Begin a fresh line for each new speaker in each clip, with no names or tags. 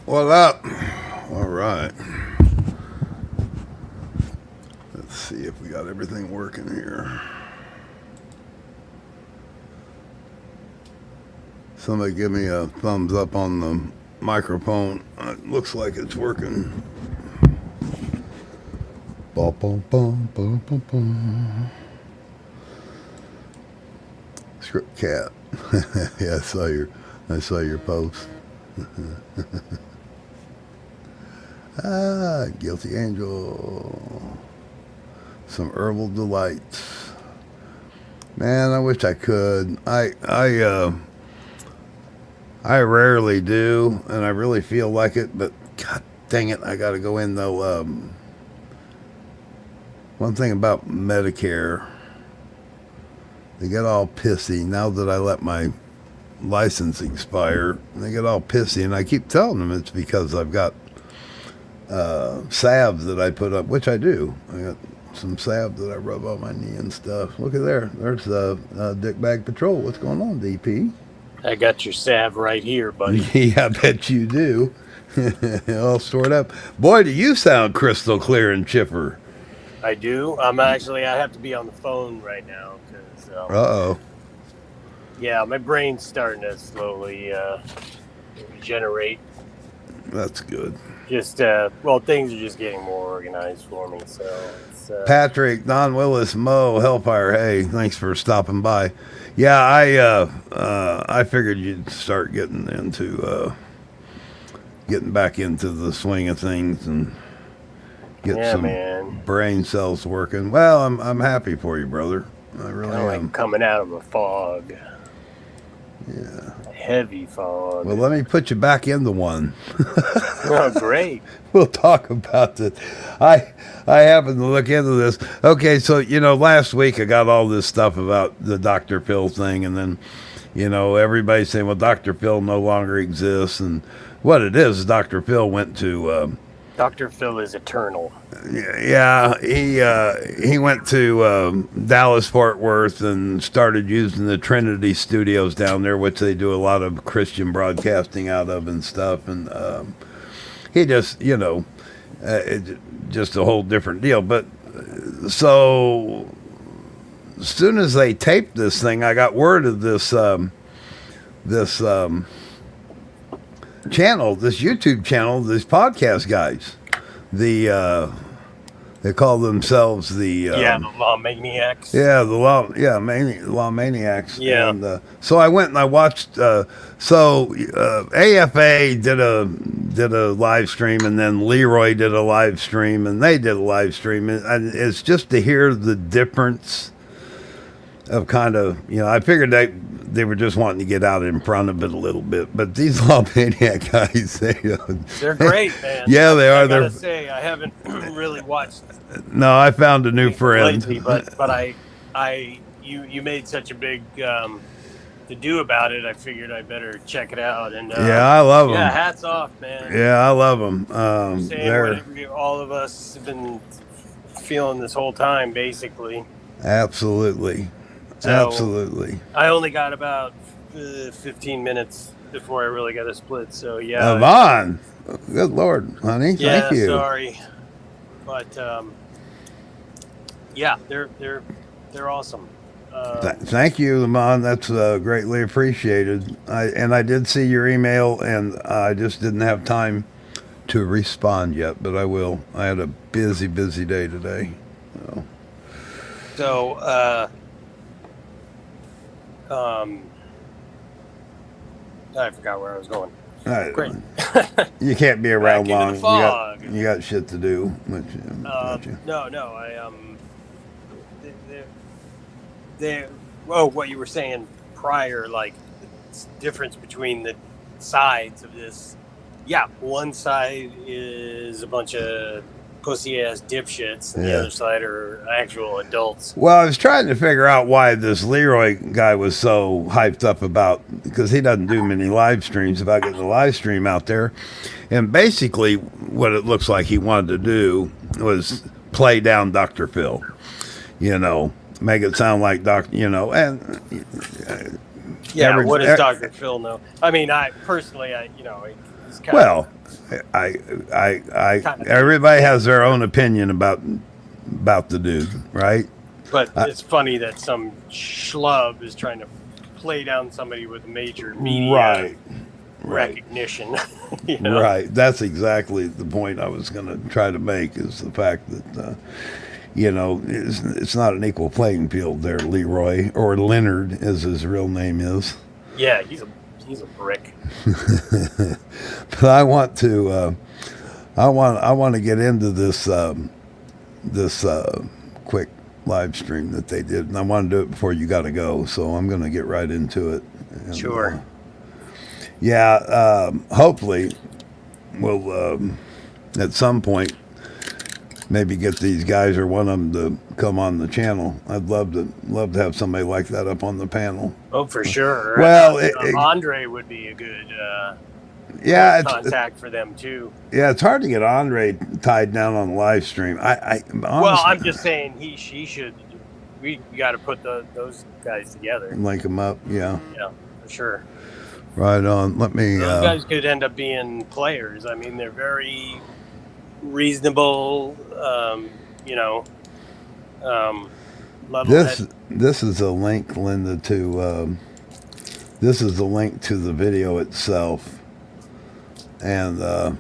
What up? All right. Let's see if we got everything working here. Somebody give me a thumbs up on the microphone. It looks like it's working. Bum, bum, bum, bum, bum, bum. Script cat. Yeah, I saw your post. Guilty Angel. Some herbal delights. Man, I wish I could. I rarely do, and I really feel like it, but god dang it, I gotta go in though. One thing about Medicare, they get all pissy now that I let my license expire. They get all pissy, and I keep telling them it's because I've got salves that I put up, which I do. I got some salve that I rub on my knee and stuff. Look at there. There's Dick Bag Patrol. What's going on, DP?
I got your salve right here, buddy.
Yeah, I bet you do. All stored up. Boy, do you sound crystal clear and chipper.
I do. I have to be on the phone right now.
Uh-oh.
Yeah, my brain's starting to slowly regenerate.
That's good.
Just, things are just getting more organized for me, so it's...
Patrick, Don Willis, Mo, Hellfire, hey, thanks for stopping by. Yeah, I figured you'd start getting back into the swing of things and get some brain cells working. Well, I'm happy for you, brother. I really am.
Like coming out of a fog.
Yeah.
A heavy fog.
Well, let me put you back into one.
Oh, great.
We'll talk about this. I happened to look into this. Okay, so, last week I got all this stuff about the Dr. Phil thing, and then, everybody's saying, well, Dr. Phil no longer exists, and what it is Dr. Phil went to...
Dr. Phil is eternal.
Yeah, he went to Dallas-Fort Worth and started using the Trinity Studios down there, which they do a lot of Christian broadcasting out of and stuff, and he just, just a whole different deal. But so as soon as they taped this thing, I got word of this channel, this YouTube channel, these podcast guys. They call themselves the
the Law Maniacs.
Yeah, the Law Maniacs.
Yeah.
And so I went and I watched. AFA did a live stream, and then Leroy did a live stream, and they did a live stream, and it's just to hear the difference of kind of, I figured they were just wanting to get out in front of it a little bit, but these Law Maniac guys,
they're great, man.
Yeah, they are.
I gotta say, I haven't really watched.
No, I found a new friend.
Lately, but you made such a big to do about it. I figured I better check it out. And
yeah, I love them.
Yeah, hats off, man.
Yeah, I love them.
All of us have been feeling this whole time, basically.
Absolutely. So absolutely.
I only got about 15 minutes before I really got a split. So yeah.
Yvonne, good Lord, honey, thank you.
Sorry, but yeah, they're awesome.
Thank you, Yvonne. That's greatly appreciated. I did see your email, and I just didn't have time to respond yet, but I will. I had a busy day today.
So. I forgot where I was going. Great.
You can't be around long.
You
got shit to do.
What you were saying prior, like the difference between the sides of this. Yeah, one side is a bunch of pussy-ass dipshits, and the other side are actual adults.
Well, I was trying to figure out why this Leroy guy was so hyped up about, because he doesn't do many live streams, about getting a live stream out there. And basically what it looks like he wanted to do was play down Dr. Phil, make it sound like Dr.
What does Dr. Phil know? I mean, I personally, He's kind
Well,
Kind of.
everybody has their own opinion about the dude, right?
but it's funny that some schlub is trying to play down somebody with major media
Right.
recognition. You know?
Right. That's exactly the point I was going to try to make, is the fact that, it's not an equal playing field there, Leroy, or Leonard, as his real name is.
Yeah, he's a brick.
But I want to, I want to get into this, quick live stream that they did, and I want to do it before you got to go, so I'm going to get right into it. And,
Sure.
Hopefully we'll at some point maybe get these guys or one of them to come on the channel. I'd love to have somebody like that up on the panel.
Oh, for sure.
Well,
Andre would be a good contact for them too.
Yeah, it's hard to get Andre tied down on the live stream. I honestly,
Well, I'm just saying she should. We got to put those guys together.
link them up. Yeah,
For sure.
right on. Let me.
Those guys could end up being players. I mean, they're very reasonable. Level-headed.
This is a link, Linda, to this is the link to the video itself, and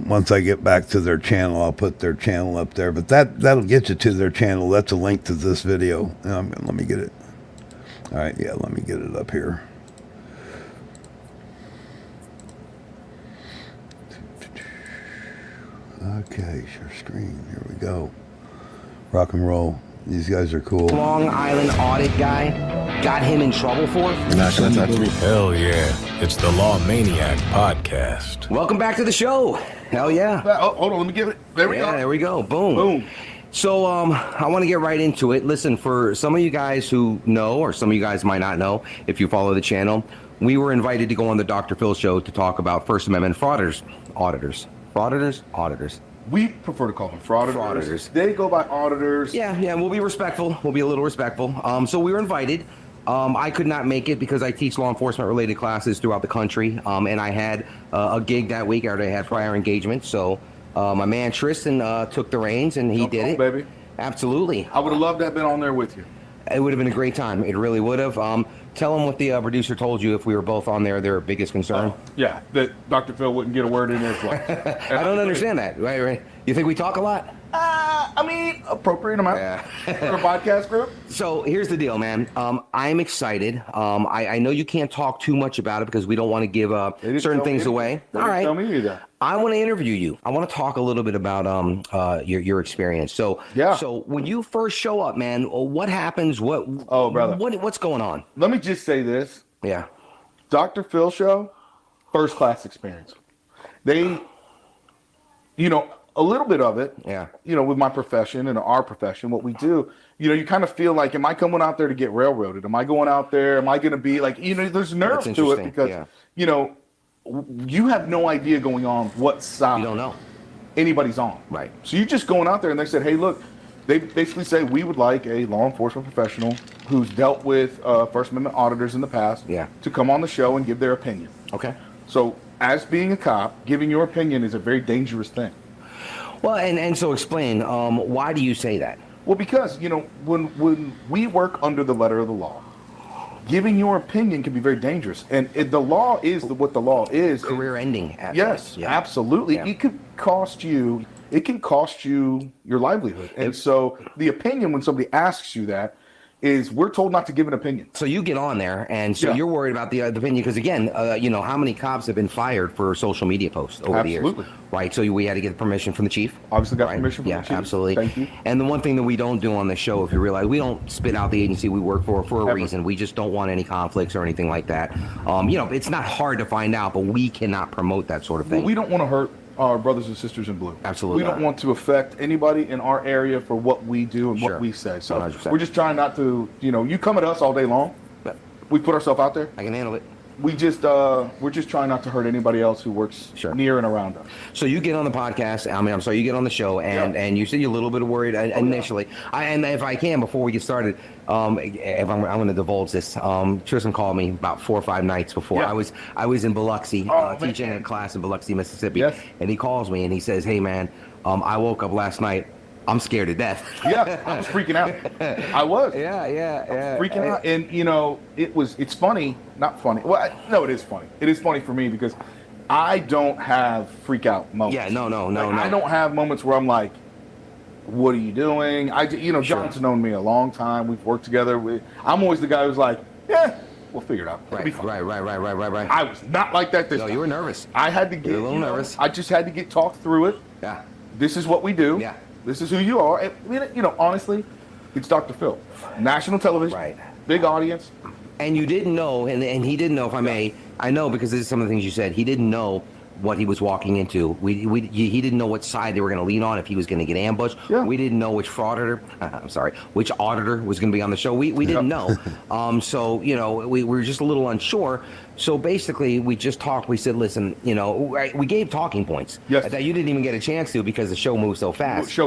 once I get back to their channel, I'll put their channel up there. But that'll get you to their channel. That's a link to this video. Let me get it. All right, yeah, let me get it up here. Okay, share screen. Here we go. Rock and roll. These guys are cool.
Long Island audit guy got him in trouble for?
Hell yeah. It's the Law Maniac podcast.
Welcome back to the show. Hell yeah.
Oh, hold on, let me give it. There we
Yeah,
go.
there we go. Boom.
Boom.
So I want to get right into it. Listen, for some of you guys who know, or some of you guys might not know, if you follow the channel, we were invited to go on the Dr. Phil show to talk about First Amendment auditors.
We prefer to call them frauditors.
Frauditors.
They go by auditors.
Yeah, we'll be respectful. We'll be a little respectful. So we were invited. I could not make it because I teach law enforcement related classes throughout the country. And I had a gig that week, or I had prior engagement. So my man Tristan took the reins and he did it.
Baby.
Absolutely.
I would have loved to have been on there with you.
It would have been a great time. It really would have. Tell them what the producer told you if we were both on there, their biggest concern.
Yeah, that Dr. Phil wouldn't get a word in as well.
I don't understand that. Right. You think we talk a lot?
I mean, appropriate amount
Yeah.
for a podcast group.
So here's the deal, man. I'm excited. I know you can't talk too much about it because we don't want to give
They didn't
certain
tell me
things
either.
away.
They
All
didn't
right.
tell me either.
I want to interview you. I want to talk a little bit about your experience. So
Yeah.
So when you first show up, man, what happens?
Oh, brother.
What's going on?
Let me just say this.
Yeah.
Dr. Phil show, first class experience. They, a little bit of it,
Yeah.
with my profession and our profession, what we do, you kind of feel like, am I coming out there to get railroaded? Am I going out there? Am I going to be like, there's nerves
That's
to it
interesting,
because,
yeah.
you have no idea going on what side
You don't know.
anybody's on.
Right.
So you're just going out there and they said, hey, look, they basically say we would like a law enforcement professional who's dealt with First Amendment auditors in the past to come on the show and give their opinion.
Okay.
So as being a cop, giving your opinion is a very dangerous thing.
Well, and so explain, why do you say that?
Well, because, when we work under the letter of the law, giving your opinion can be very dangerous. And the law is what the law is.
Career ending.
Yes,
Yeah.
absolutely.
Yeah.
It can cost you your livelihood. And so the opinion, when somebody asks you that, is we're told not to give an opinion.
So you get on there, and so you're worried about the opinion because, again, how many cops have been fired for social media posts over the years?
Absolutely.
Right. So we had to get permission from the chief.
Obviously got
Right.
permission from
Yeah,
the chief.
absolutely.
Thank you.
And the one thing that we don't do on the show, if you realize, we don't spit out the agency we work for a
Ever.
reason. We just don't want any conflicts or anything like that. It's not hard to find out, but we cannot promote that sort of thing.
Well, we don't want to hurt our brothers and sisters in blue.
Absolutely
We don't
not.
want to affect anybody in our area for what we do and
Sure.
what we say. So
100%.
we're just trying not to, you come at us all day long.
But
We put ourselves out there.
I can handle it.
we're just trying not to hurt anybody else who works near and around us.
So you get on the podcast. I mean, I'm sorry, you get on the show, and you said you're a little bit worried initially. And if I can, before we get started, if I'm going to divulge this, Tristan called me about 4 or 5 nights before.
Yeah.
I was in Biloxi teaching a class in Biloxi, Mississippi, and he calls me and he says, "Hey man, I woke up last night. I'm scared to death."
Yeah, I was freaking out. I was.
Yeah.
Freaking out. And, you know, it's funny. Not funny. Well, no, it is funny. It is funny for me because I don't have freak out moments.
Yeah, no.
I don't have moments where I'm like, what are you doing? John's known me a long time. We've worked together. I'm always the guy who's like, yeah, we'll figure it out. It'll be fine.
Right.
I was not like that this time.
No, you were nervous.
I had to get,
You're a little nervous.
I just had to get talked through it.
Yeah.
This is what we do.
Yeah.
This is who you are. And, honestly, it's Dr. Phil. National television.
Right.
Big audience.
And you didn't know, and he didn't know, if I may, I know because this is some of the things you said, he didn't know what he was walking into. He didn't know what side they were going to lean on, if he was going to get ambushed. Yeah. We didn't know which which auditor was going to be on the show. We didn't know. So, we were just a little unsure. So basically, we just talked. We said, listen, we gave talking points that you didn't even get a chance to because the show moved so fast.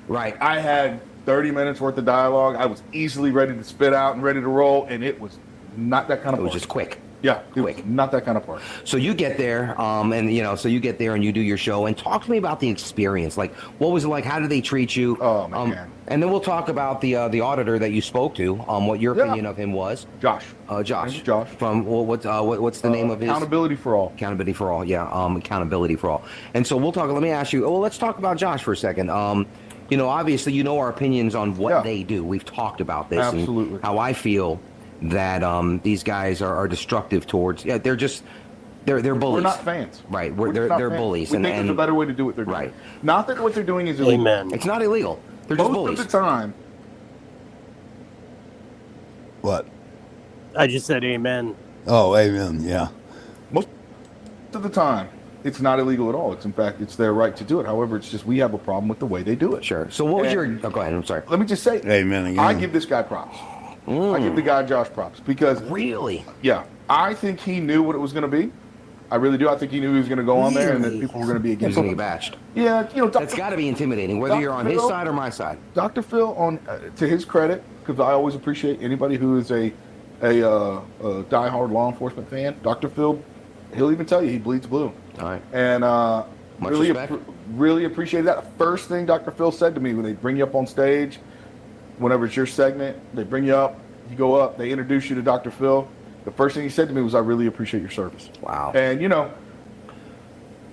Right.
I had 30 minutes worth of dialogue. I was easily ready to spit out and ready to roll, and it was not that kind of
It was just quick.
Yeah, quick. Not that kind of part.
So you get there, so you get there and you do your show, and talk to me about the experience. Like, what was it like? How did they treat you?
Oh man.
And then we'll talk about the auditor that you spoke to. What your opinion of him was?
Josh.
Josh.
Josh.
From what's the name of his?
Accountability for All.
Accountability for All. Yeah. Accountability for All. And so we'll talk. Let me ask you. Well, let's talk about Josh for a second. Obviously, our opinions on what they do. We've talked about this.
Absolutely.
And how I feel that these guys are destructive towards. Yeah, they're bullies.
We're not fans.
Right. They're bullies.
We think there's a better way to do what they're doing.
Right.
Not that what they're doing is illegal.
Amen.
It's not illegal. They're just bullies.
Most of the time.
What?
I just said amen.
Oh, amen. Yeah.
Most of the time, it's not illegal at all. It's, in fact, it's their right to do it. However, it's just we have a problem with the way they do it.
Sure. So what was your... Oh, go ahead. I'm sorry.
Let me just say.
Amen again.
I give this guy props. I give the guy Josh props because...
Really?
Yeah. I think he knew what it was going to be. I really do. I think he knew he was going to go on there and that people were going to be against him.
He's going to get bashed.
Yeah.
That's got to be intimidating, whether you're on his side or my side.
Dr. Phil, to his credit, because I always appreciate anybody who is a diehard law enforcement fan. Dr. Phil, he'll even tell you he bleeds blue.
All right.
And
Much respect.
Really appreciate that. The first thing Dr. Phil said to me when they bring you up on stage, whenever it's your segment, they bring you up, you go up, they introduce you to Dr. Phil. The first thing he said to me was, "I really appreciate your service."
Wow.
And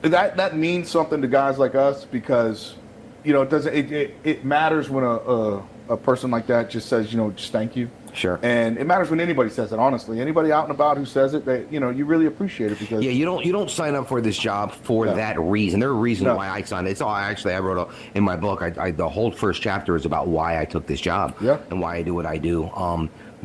that means something to guys like us because it matters when a person like that just says, just thank you.
Sure.
And it matters when anybody says it, honestly. Anybody out and about who says it, that you really appreciate it because
you don't sign up for this job for that reason. There's a reason why I signed it. It's all I wrote in my book. The whole first chapter is about why I took this job and why I do what I do.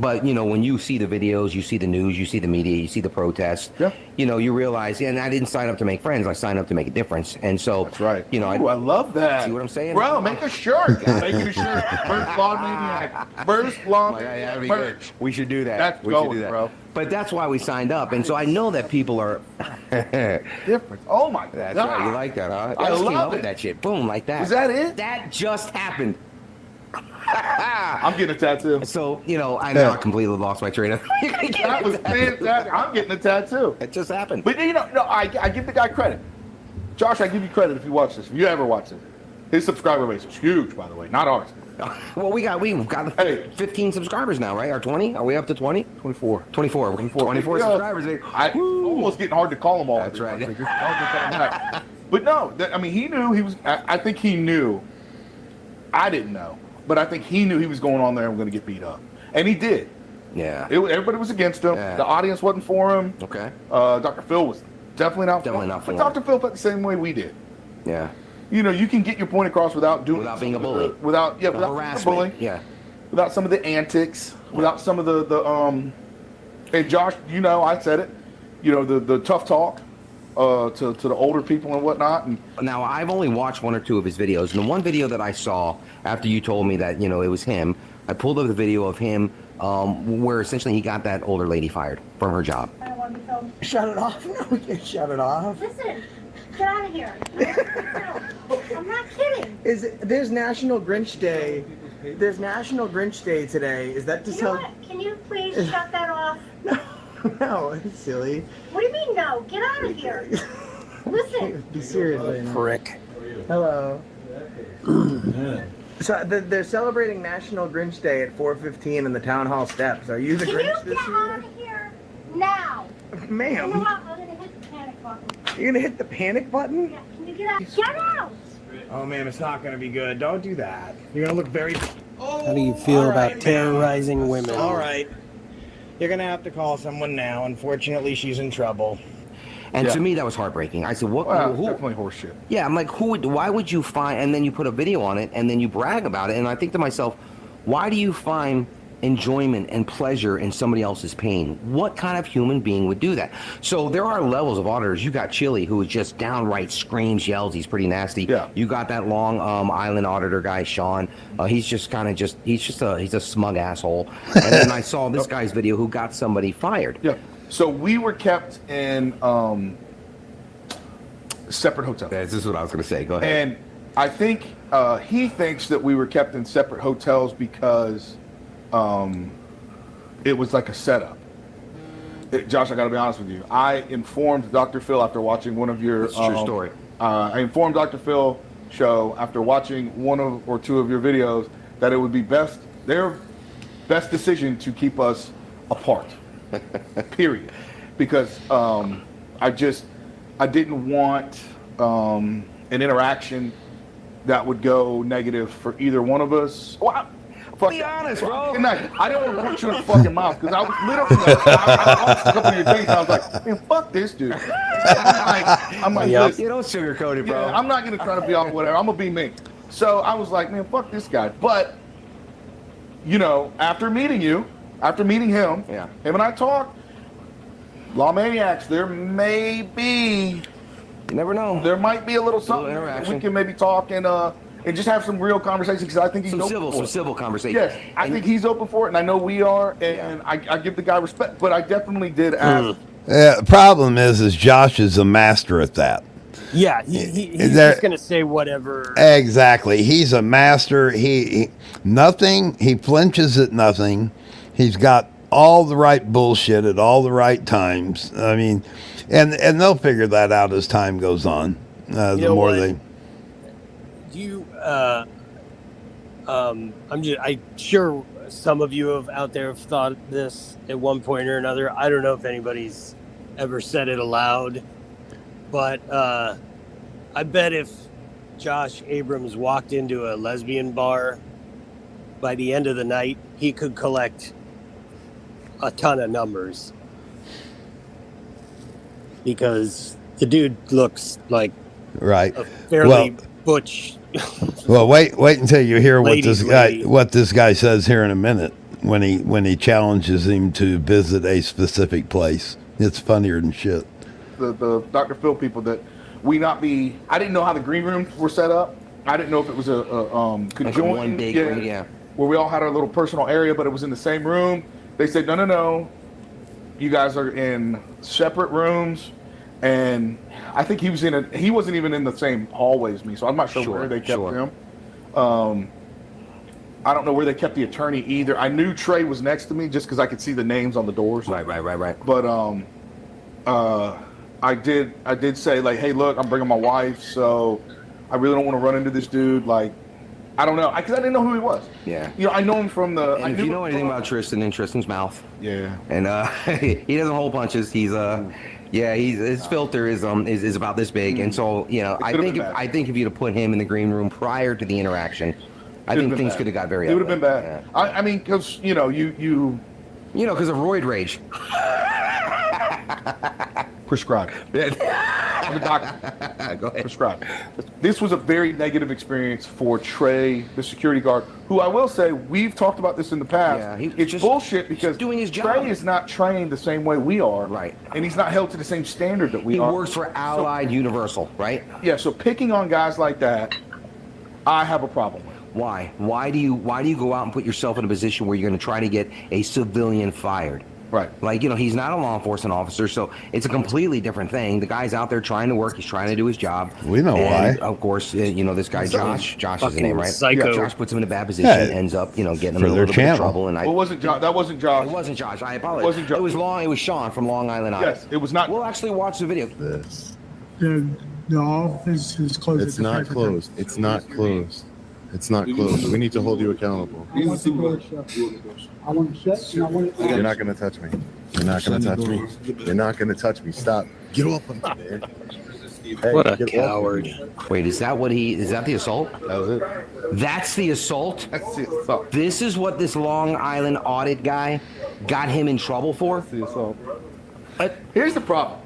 But when you see the videos, you see the news, you see the media, you see the protests, you realize, and I didn't sign up to make friends. I signed up to make a difference. And so
that's right.
Ooh,
I love that.
See what I'm saying?
Bro, make a shirt. Make it a shirt. First Law Maniac. First Law Maniac merch.
We should do that.
That's going, bro.
But that's why we signed up. And so I know that people are
different. Oh my God.
That's right. You like that, huh?
I
just came
love
up with that shit. Boom, like that.
Was that it?
That just happened.
I'm getting a tattoo.
So, I know I completely lost my train of thought.
That was fantastic. I'm getting a tattoo.
It just happened.
But, I give the guy credit. Josh, I give you credit if you watch this. If you ever watch this. His subscriber base is huge, by the way. Not ours.
Well, we've got 15 subscribers now, right? Or 20? Are we up to 20?
24.
24 subscribers.
I almost getting hard to call them all.
That's right.
But no, he knew he was. I think he knew. I didn't know, but I think he knew he was going on there and going to get beat up, and he did.
Yeah.
Everybody was against him. Yeah. The audience wasn't for him.
Okay.
Dr. Phil was definitely not for him.
Not for him.
But Dr. Phil felt the same way we did.
Yeah.
You can get your point across without
being a bully.
Without
harassment.
Bullying.
Yeah.
Without some of the antics. Without some of the and Josh, I said it. The tough talk to the older people and whatnot. And
now I've only watched one or two of his videos, and the one video that I saw after you told me that it was him, I pulled up the video of him where essentially he got that older lady fired from her job.
No.
Shut it off. No, we can't shut it off.
Listen, get out of here. No, I'm not kidding.
There's National Grinch Day. There's National Grinch Day today. Is that just
You know what? Can you please shut that off?
No, it's silly.
What do you mean no? Get out of here. Listen.
Be serious right now.
Prick.
Hello. So they're celebrating National Grinch Day at 4:15 in the town hall steps. Are you the
Can
Grinch
you
this
get
year?
out of here now? You know
Ma'am,
what? I'm gonna hit the panic button.
you're gonna hit the panic button?
Yeah, can you get out? Get out!
Oh, ma'am, it's not gonna be good. Don't do that. You're gonna look very.
How do you feel
All
about
right,
terrorizing women?
All right. You're gonna have to call someone now. Unfortunately, she's in trouble.
And
Yeah.
to me, that was heartbreaking. I said, "What?
Well,
who?"
definitely horseshit.
Yeah, I'm like, why would you find? And then you put a video on it, and then you brag about it. And I think to myself, why do you find enjoyment and pleasure in somebody else's pain? What kind of human being would do that? So there are levels of auditors. You got Chili, who just downright screams, yells. He's pretty nasty.
Yeah.
You got that Long Island auditor guy, Sean. He's just kind of he's a smug asshole. And then I saw this guy's video who got somebody fired.
Yeah. So we were kept in separate hotels.
This is what I was going to say. Go ahead.
And I think he thinks that we were kept in separate hotels because it was like a setup. Josh, I got to be honest with you. I informed Dr. Phil after watching one of your...
It's a true story.
I informed Dr. Phil show after watching one or two of your videos that it would be their best decision to keep us apart. Period. Because I didn't want an interaction that would go negative for either one of us. Well,
Be honest, bro.
Good night. I didn't want to punch you in the fucking mouth because I was literally I watched a couple of your days. I was like, man, fuck this dude. I'm like,
Yep.
listen,
You don't sugarcoat it, bro.
yeah, I'm not gonna try to be all whatever. I'm gonna be me. So I was like, man, fuck this guy. But you know, after meeting him,
Yeah.
him and I talked. Law Maniacs, there may be,
You never know.
there might be a little something that
interaction.
we can maybe talk and just have some real conversation because I think he's
Some civil conversation.
Yes, I think he's open for it, and I know we are, and I give the guy respect. But I definitely did ask.
The problem is Josh is a master at that.
Yeah, he's
There-
just gonna say whatever.
Exactly. He's a master. He flinches at nothing. He's got all the right bullshit at all the right times. I mean, and they'll figure that out as time goes on. The
know
more
what?
they.
Do you? I'm sure some of you out there have thought this at one point or another. I don't know if anybody's ever said it aloud, but I bet if Josh Abrams walked into a lesbian bar, by the end of the night, he could collect a ton of numbers. Because the dude looks like
Right.
a fairly butch.
Well, wait until you hear
Ladies'
what this guy says here in a minute when he challenges him to visit a specific place. It's funnier than shit.
The Dr. Phil people that I didn't know how the green rooms were set up. I didn't know if it was a conjoined,
one big room, yeah.
where we all had our little personal area, but it was in the same room. They said, no, you guys are in separate rooms. And I think he wasn't even in the same hallway as me, so I'm not sure where they kept him. I don't know where they kept the attorney either. I knew Trey was next to me just because I could see the names on the doors.
Right.
But I did say, like, hey, look, I'm bringing my wife, so I really don't want to run into this dude. Like, I don't know, because I didn't know who he was.
Yeah.
You know, I know him from the.
And if you know anything about Tristan and Tristan's mouth,
yeah,
and he doesn't hold punches. He's his filter is about this big, and so I think if you'd have put him in the green room prior to the interaction, I think things could have got very.
It would have been bad.
Yeah.
I mean, because you
because of roid rage.
prescribed. I'm a doctor.
Go ahead.
Prescribed. This was a very negative experience for Trey, the security guard, who I will say, we've talked about this in the past.
Yeah,
it's
just
bullshit because
doing his job.
Trey is not trained the same way we are.
Right.
And he's not held to the same standard that we
He
are.
works for Allied Universal, right?
Yeah, so picking on guys like that, I have a problem with.
Why? Why do you go out and put yourself in a position where you're going to try to get a civilian fired?
Right.
Like, he's not a law enforcement officer, so it's a completely different thing. The guy's out there trying to work. He's trying to do his job.
We know
and,
why.
Of course, this guy, Josh is his name, right?
Psycho.
Josh puts him in a bad position,
Yeah.
ends up, getting him in
For
a
their
little bit of
channel.
trouble. And
Well, wasn't Josh? That wasn't Josh.
it wasn't Josh. I apologize.
Wasn't Josh.
It was Sean from Long Island Island.
Yes, it was not.
We'll actually watch the video.
This.
The office is closed.
It's not closed. It's not closed. It's not closed. We need to hold you accountable.
I want the door shut. I want to shut and I want it.
You're not gonna touch me. You're not gonna touch me. You're not gonna touch me. Stop. Get off of me, man. Hey,
What a
get off of
coward.
me.
Wait, is that the assault?
That was it.
That's the assault?
That's the assault.
This is what this Long Island audit guy got him in trouble for?
That's the assault. Here's the problem.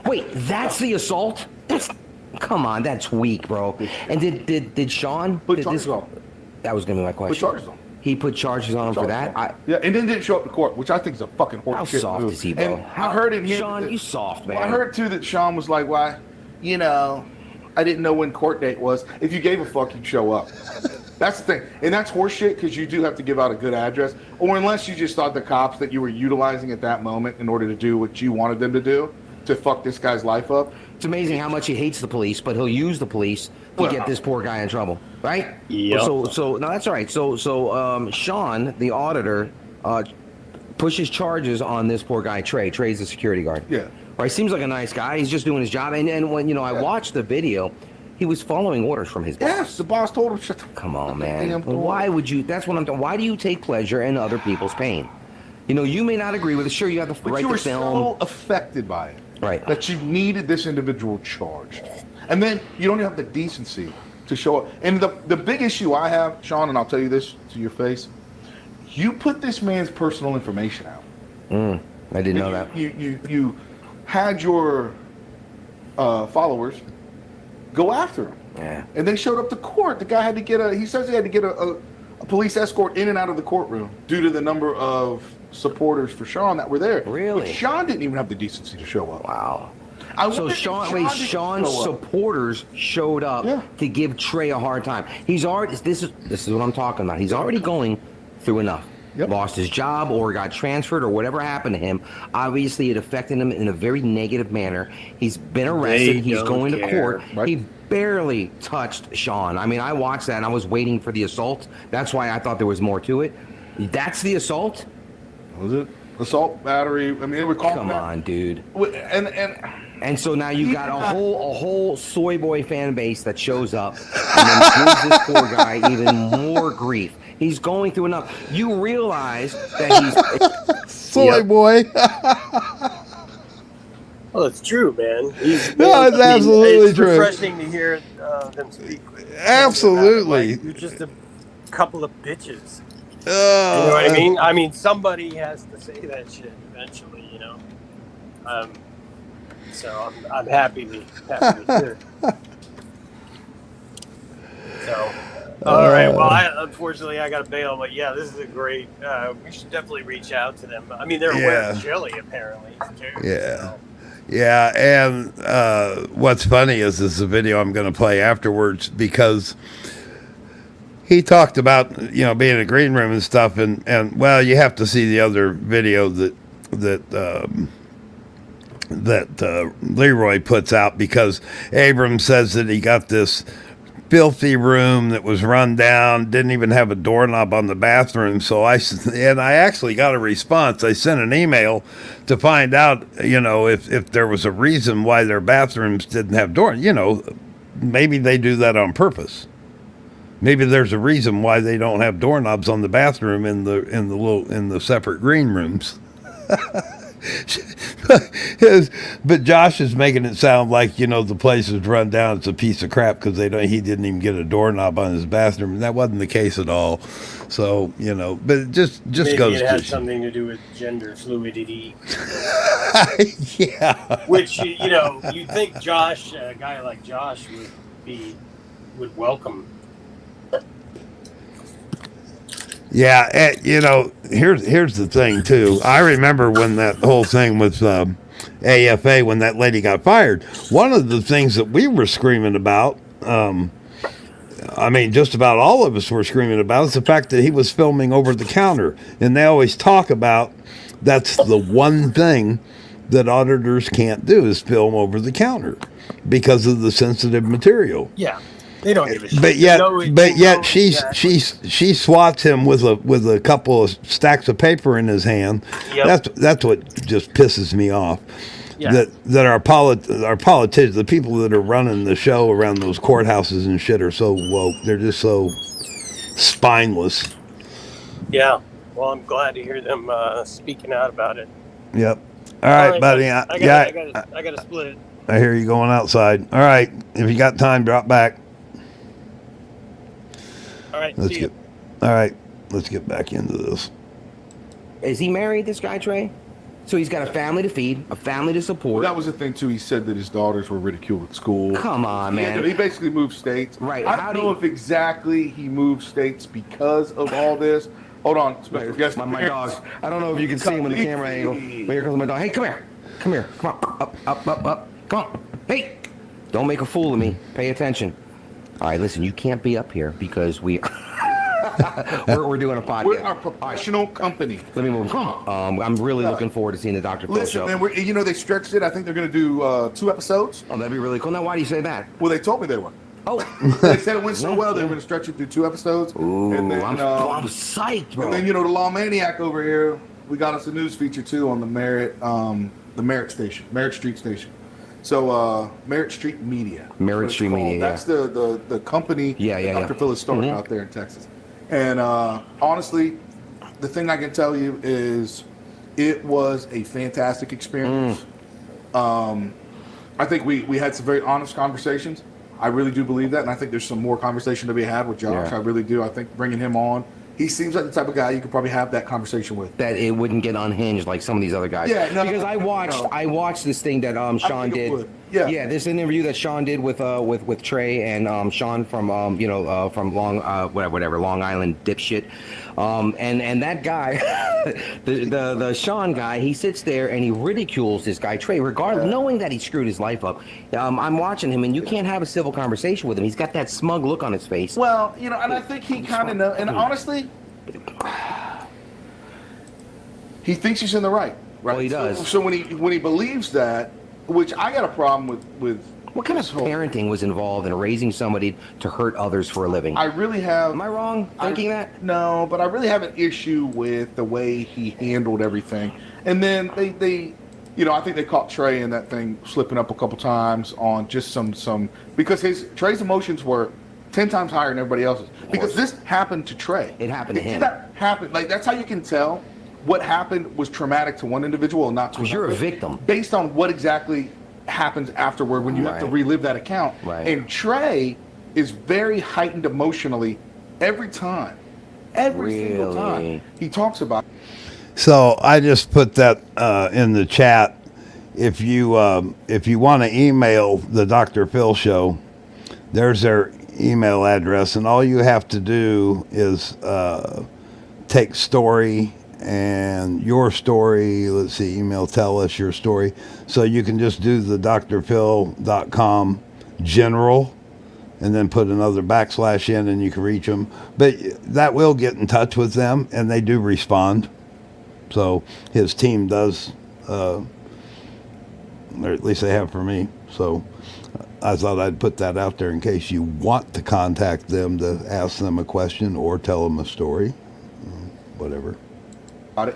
Wait, that's the assault? Come on, that's weak, bro. And did Sean
Put
did
charges on.
That was gonna be my question.
Put charges on.
He put charges on him for that?
Yeah, and then didn't show up to court, which I think is a fucking horse
How
shit
soft
move.
is he, bro?
And I heard in here,
Sean, you soft, man.
I heard too that Sean was like, "Why, I didn't know when court date was. If you gave a fuck, you'd show up." That's the thing, and that's horse shit because you do have to give out a good address, or unless you just thought the cops that you were utilizing at that moment in order to do what you wanted them to do to fuck this guy's life up.
It's amazing how much he hates the police, but he'll use the police to get this poor guy in trouble, right?
Yep.
So no, that's all right. So Sean, the auditor, pushes charges on this poor guy, Trey. Trey's the security guard.
Yeah.
Right. Seems like a nice guy. He's just doing his job. And when I watched the video, he was following orders from his boss.
Yes, the boss told him, "Shut the
Come on, man.
damn door."
Why would you? That's what I'm talking. Why do you take pleasure in other people's pain? You may not agree with it. Sure, you have the
But
right
you
to
were
film.
so affected by it,
Right.
that you needed this individual charged, and then you don't even have the decency to show up. And the big issue I have, Sean, and I'll tell you this to your face, you put this man's personal information out.
I didn't know that.
You had your followers go after him,
Yeah.
and they showed up to court. The guy had to get he says he had to get a police escort in and out of the courtroom due to the number of supporters for Sean that were there.
Really?
But Sean didn't even have the decency to show up.
Wow.
I
So
wonder if
Sean's
didn't show up.
supporters showed up
Yeah.
to give Trey a hard time. He's already this is what I'm talking about. He's already going through enough.
Yep.
Lost his job or got transferred or whatever happened to him. Obviously, it affected him in a very negative manner. He's been arrested.
They
He's
don't
going to
care.
court.
Right.
He barely touched Sean. I mean, I watched that and I was waiting for the assault. That's why I thought there was more to it. That's the assault?
Was it assault, battery? I mean, they were calling
Come
that.
on, dude.
And
And so now you got a whole soy boy fan base that shows up and then gives this poor guy even more grief. He's going through enough. You realize that he's
Soy boy.
Well, it's true, man.
No, it's absolutely
it's
true.
refreshing to hear them speak.
Absolutely.
Like, you're just a couple of bitches. You
Uh,
know what I mean? I mean, somebody has to say that shit eventually, So I'm happy to hear it. So, all right. Well, unfortunately, I got to bail. But yeah, this is a great. We should definitely reach out to them. I mean, they're wearing chili apparently too.
Yeah.
So.
Yeah, and what's funny is the video I'm going to play afterwards because he talked about being in a green room and stuff, and well, you have to see the other video that Leroy puts out because Abrams says that he got this filthy room that was run down, didn't even have a doorknob on the bathroom. So I actually got a response. I sent an email to find out, if there was a reason why their bathrooms didn't have doors. Maybe they do that on purpose. Maybe there's a reason why they don't have doorknobs on the bathroom in the separate green rooms. But Josh is making it sound like the place is run down. It's a piece of crap because he didn't even get a doorknob on his bathroom. That wasn't the case at all. So but it just
Maybe
goes
it had
to
something to do with gender fluidity.
yeah.
Which you'd think Josh, a guy like Josh, would welcome.
Yeah, here's the thing too. I remember when that whole thing with AFA, when that lady got fired. One of the things that we were screaming about, I mean, just about all of us were screaming about is the fact that he was filming over the counter. And they always talk about that's the one thing that auditors can't do is film over the counter because of the sensitive material.
Yeah, they don't give a shit.
But yet she swats him with a couple of stacks of paper in his hand.
Yep.
That's what just pisses me off.
Yeah.
That our politicians, the people that are running the show around those courthouses and shit, are so woke. They're just so spineless.
Yeah. Well, I'm glad to hear them speaking out about it.
Yep. All right, buddy.
I gotta split it.
I hear you going outside. All right. If you got time, drop back.
All right.
Let's get back into this.
Is he married, this guy, Trey? So he's got a family to feed, a family to support.
That was the thing too. He said that his daughters were ridiculed at school.
Come on, man.
He basically moved states.
Right.
I don't know if exactly he moved states because of all this. Hold on, special guest.
My dog. I don't know if you can see him in the camera angle. But here comes my dog. Hey, come here. Come here. Come on. Up. Come on. Hey. Don't make a fool of me. Pay attention. All right, listen, you can't be up here because we're doing a podcast.
We're a professional company.
Let me move. Come on. I'm really looking forward to seeing the Dr. Phil show.
Listen, man, they stretched it. I think they're going to do 2 episodes.
Oh, that'd be really cool. Now, why do you say that?
Well, they told me they were.
Oh.
They said it went so well, they were going to stretch it through 2 episodes.
Ooh,
and then,
I'm psyched, bro.
And then, the Law Maniac over here, we got us a news feature, too, on the Merritt station, Merritt Street station. So, Merritt Street Media.
Merritt Street Media,
That's the company Dr. Phil is starting out there in Texas. And honestly, the thing I can tell you is it was a fantastic experience. I think we had some very honest conversations. I really do believe that, and I think there's some more conversation to be had with Josh.
Yeah.
I really do. I think bringing him on, he seems like the type of guy you could probably have that conversation with.
That it wouldn't get unhinged like some of these other guys.
Yeah, no,
because I watched this thing that Sean did.
Yeah,
this interview that Sean did with Trey and Sean from from Long Island dipshit, and that guy, the Sean guy, he sits there and he ridicules this guy Trey, regardless, knowing that he screwed his life up. I'm watching him, and you can't have a civil conversation with him. He's got that smug look on his face.
Well, and I think he kind of knows. And honestly, he thinks he's in the right.
Well, he does.
So when he believes that. Which I got a problem with.
What kind of parenting was involved in raising somebody to hurt others for a living?
I really have.
Am I wrong thinking that?
No, but I really have an issue with the way he handled everything. And then they I think they caught Trey in that thing slipping up a couple times on just some because Trey's emotions were 10 times higher than everybody else's. Because this happened to Trey.
It happened to him.
That happened. Like that's how you can tell. What happened was traumatic to one individual and not to another.
Because you're a victim.
Based on what exactly happens afterward when you have to relive that account.
Right.
And Trey is very heightened emotionally every time. Every single time he talks about it.
So I just put that in the chat. If you want to email the Dr. Phil show, there's their email address. And all you have to do is take story and your story, let's see, email, tell us your story. So you can just do the drphil.com general and then put another backslash in and you can reach them. But that will get in touch with them and they do respond. So his team does, or at least they have for me. So I thought I'd put that out there in case you want to contact them to ask them a question or tell them a story, whatever.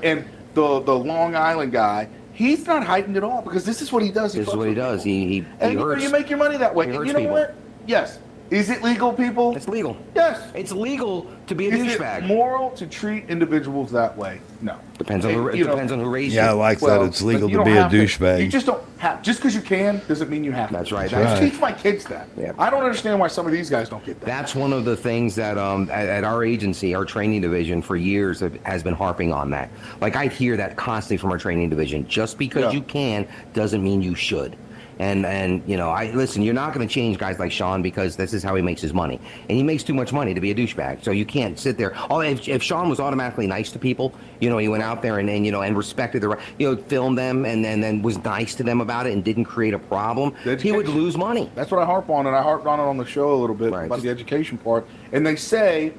And the Long Island guy, he's not heightened at all because this is what he does.
This is what he does. He hurts.
You make your money that way.
He hurts
you know
people.
what? Yes. Is it legal, people?
It's legal.
Yes.
It's legal to be a
Is
douchebag.
it moral to treat individuals that way? No.
Depends on who raised you.
Yeah, I like that. It's legal to be a douchebag.
You just don't have. Just because you can doesn't mean you have to.
That's right.
I teach my kids that.
Yeah.
I don't understand why some of these guys don't get that.
That's one of the things that at our agency, our training division, for years has been harping on that. Like I hear that constantly from our training division. Just because you can doesn't mean you should. And you know, I listen. You're not going to change guys like Sean because this is how he makes his money, and he makes too much money to be a douchebag. So you can't sit there. Oh, if Sean was automatically nice to people, you know, he went out there and you know and respected the, you know, filmed them and then was nice to them about it and didn't create a problem, he would lose money.
That's what I harp on, and I harped on it on the show a little bit about the education part. And they say,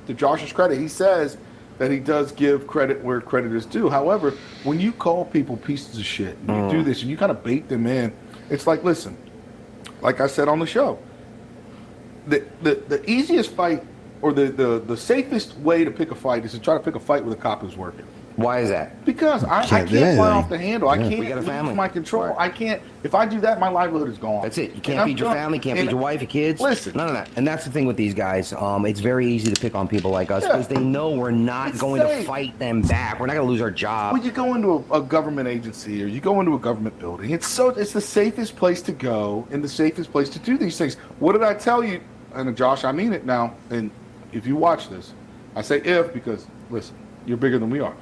to Josh's credit, he says that he does give credit where credit is due. However, when you call people pieces of shit, and you do this, and you kind of bait them in, it's like, listen, like I said on the show, the easiest fight or the safest way to pick a fight is to try to pick a fight with a cop who's working.
Why is that?
Because I can't fly off the handle. I
We
can't
got a
lose
family.
my control.
Right.
I can't. If I do that, my livelihood is gone.
That's it. You can't feed your family, can't feed your wife, your kids.
Listen.
None of that. And that's the thing with these guys. It's very easy to pick on people like us because they know we're not going to fight them back. We're not going to lose our job.
When you go into a government agency or you go into a government building, it's the safest place to go and the safest place to do these things. What did I tell you? And Josh, I mean it now. And if you watch this, I say if because, listen, you're bigger than we are.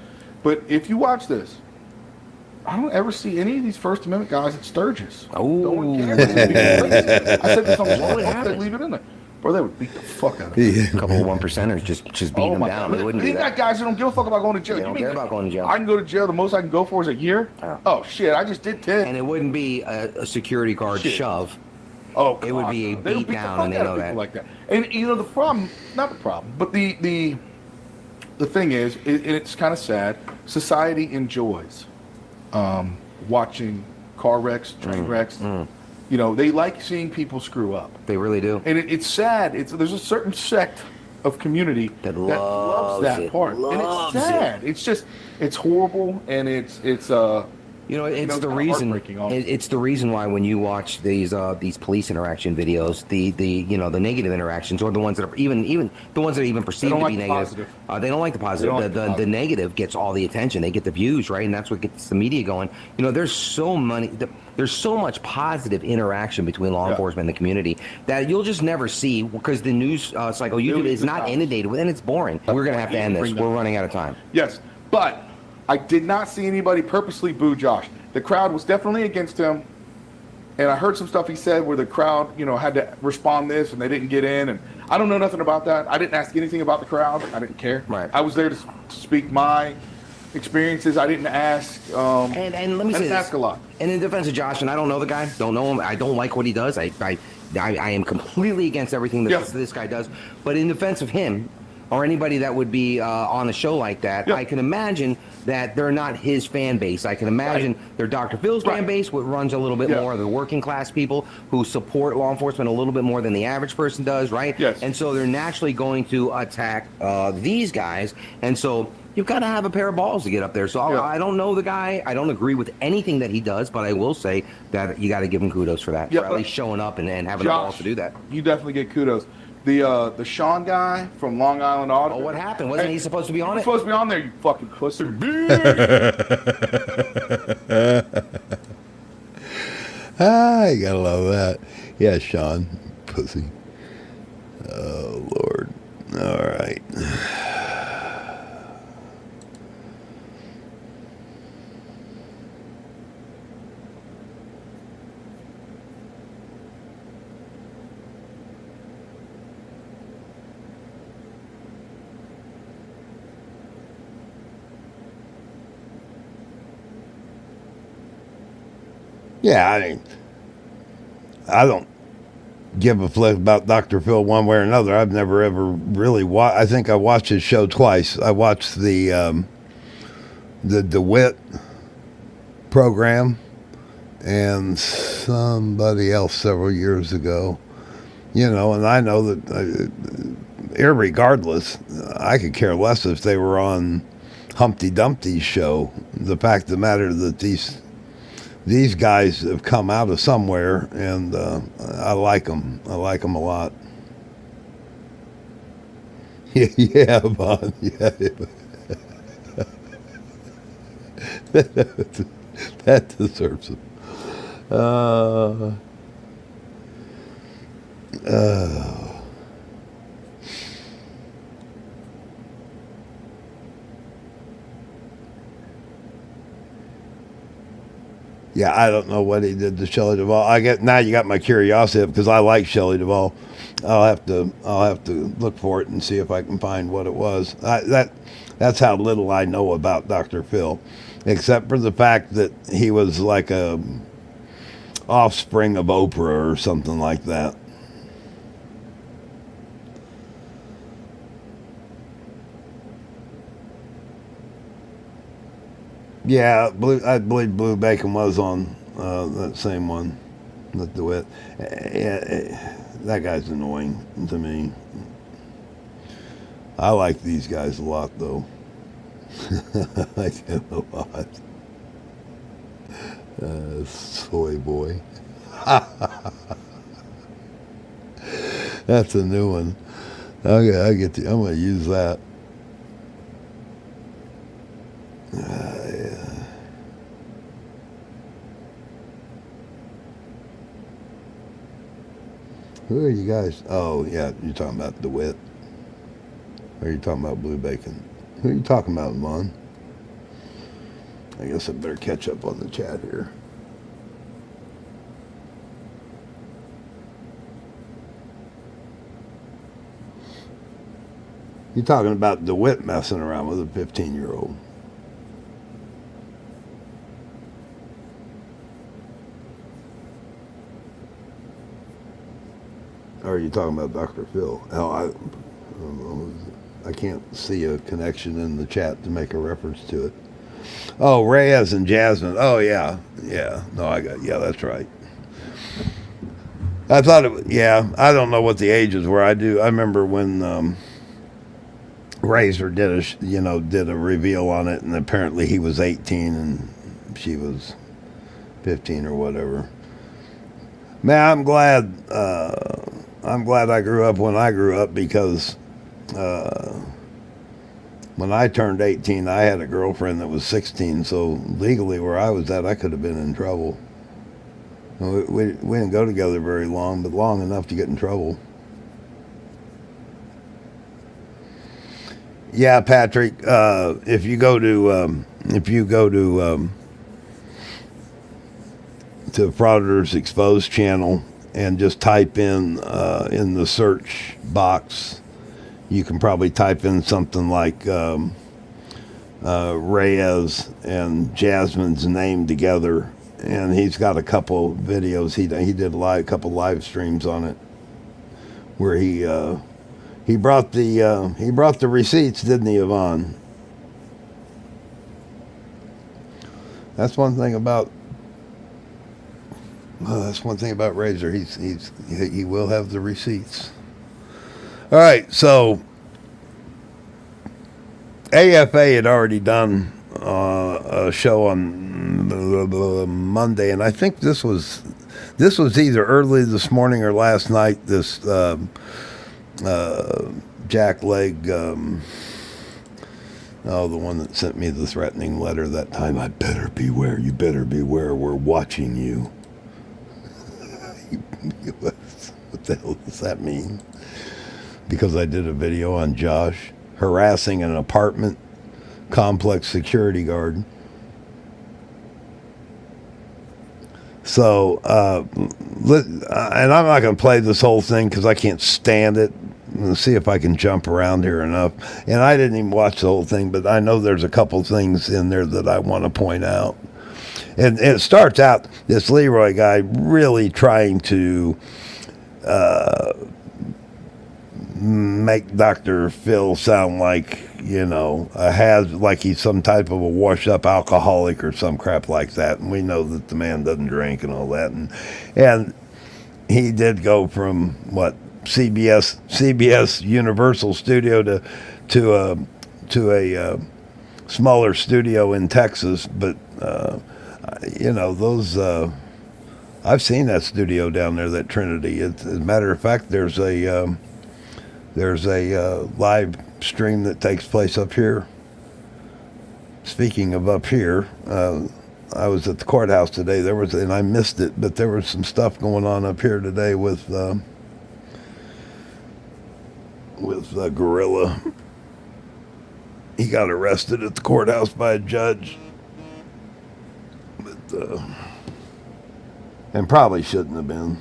But if you watch this, I don't ever see any of these First Amendment guys at Sturgis.
Oh,
I said this on the show. They leave it in there. Bro, they would beat the fuck out of me.
A couple of one percenters just beating them down. They wouldn't do
You got
that.
guys who don't give a fuck about going to jail.
They don't care about going to jail.
I can go to jail. The most I can go for is a year. Oh shit! I just did 10.
And it wouldn't be a security guard shove.
Oh,
it would be a
they would
beat
beat the
down,
fuck
and they
out of
know
people
that.
like that. And you know the problem, not the problem, but the thing is, it's kind of sad. Society enjoys watching car wrecks, train wrecks. You know, they like seeing people screw up.
They really do.
And it's sad. There's a certain sect of community that loves that part, and it's sad. It's just, it's horrible, and it's
You know, it's the reason. It's the reason why when you watch these police interaction videos, the you know the negative interactions or the ones that are even the ones that are even perceived to be negative, they don't like the positive. The negative gets all the attention. They get the views, right, and that's what gets the media going. You know, there's so much positive interaction between law enforcement and the community that you'll just never see because the news cycle YouTube is not inundated with, and it's boring. We're gonna have to end this. We're running out of time.
Yes, but I did not see anybody purposely boo Josh. The crowd was definitely against him, and I heard some stuff he said where the crowd, you know, had to respond this and they didn't get in, and I don't know nothing about that. I didn't ask anything about the crowd. I didn't care.
Right.
I was there to speak my experiences. I didn't ask.
And let me say
I didn't
this.
ask a lot.
And in defense of Josh, and I don't know the guy, don't know him. I don't like what he does. I am completely against everything that this guy does. But in defense of him, or anybody that would be on a show like that, I can imagine that they're not his fan base. I can imagine they're Dr. Phil's fan base, which runs a little bit more of the working class people who support law enforcement a little bit more than the average person does, right?
Yes.
And so they're naturally going to attack these guys. And so you've got to have a pair of balls to get up there. So I don't know the guy. I don't agree with anything that he does, but I will say that you got to give him kudos for that, for at least showing up and having the balls to do that.
You definitely get kudos. The Sean guy from Long Island Auto.
Oh, what happened? Wasn't he supposed to be on it?
Supposed to be on there, you fucking pussy.
You gotta love that. Yeah, Sean, pussy. Oh Lord. All right. Yeah, I don't give a flip about Dr. Phil one way or another. I've never ever really watched. I think I watched his show twice. I watched the DeWitt program and somebody else several years ago. You know, and I know that irregardless, I could care less if they were on Humpty Dumpty's show. The fact of the matter that these guys have come out of somewhere, and I like them. I like them a lot. Yeah, Vaughn. Yeah. That deserves it. Yeah, I don't know what he did to Shelley Duvall. Now you got my curiosity because I like Shelley Duvall. I'll have to look for it and see if I can find what it was. That's how little I know about Dr. Phil, except for the fact that he was like a offspring of Oprah or something like that. Yeah, I believe Blue Bacon was on that same one, the DeWitt. That guy's annoying to me. I like these guys a lot, though. I like them a lot. Soy boy. That's a new one. Okay, I'm going to use that. Yeah. Who are you guys? Oh, yeah, you're talking about DeWitt. Or are you talking about Blue Bacon? Who are you talking about, Mon? I guess I better catch up on the chat here. You're talking about DeWitt messing around with a 15-year-old. Or are you talking about Dr. Phil? Hell, I don't know. I can't see a connection in the chat to make a reference to it. Oh, Reyes and Jasmine. Oh, yeah. Yeah. No, yeah, that's right. I thought I don't know what the ages were. I remember when Razor did a reveal on it, and apparently he was 18 and she was 15 or whatever. Man, I'm glad I grew up when I grew up because when I turned 18, I had a girlfriend that was 16, so legally where I was at, I could have been in trouble. We didn't go together very long, but long enough to get in trouble. Yeah, Patrick, if you go to Frauditors Exposed channel and just type in the search box, you can probably type in something like Reyes and Jasmine's name together, and he's got a couple videos. He did a couple live streams on it where he brought the receipts, didn't he, Yvonne? That's one thing about Razor. He will have the receipts. All right, so AFA had already done a show on Monday, and I think this was either early this morning or last night. This Jack Leg, the one that sent me the threatening letter that time. I better beware. You better beware. We're watching you. What the hell does that mean? Because I did a video on Josh harassing an apartment complex security guard. So, and I'm not going to play this whole thing because I can't stand it. Let's see if I can jump around here enough. And I didn't even watch the whole thing, but I know there's a couple things in there that I want to point out. And it starts out, this LEROY guy really trying to make Dr. Phil sound like, like he's some type of a washed-up alcoholic or some crap like that. And we know that the man doesn't drink and all that. And he did go from, CBS Universal Studio to a smaller studio in Texas. But, those... I've seen that studio down there, that Trinity. As a matter of fact, there's a live stream that takes place up here. Speaking of up here, I was at the courthouse today. And I missed it, but there was some stuff going on up here today with Gorilla. He got arrested at the courthouse by a judge. But and probably shouldn't have been.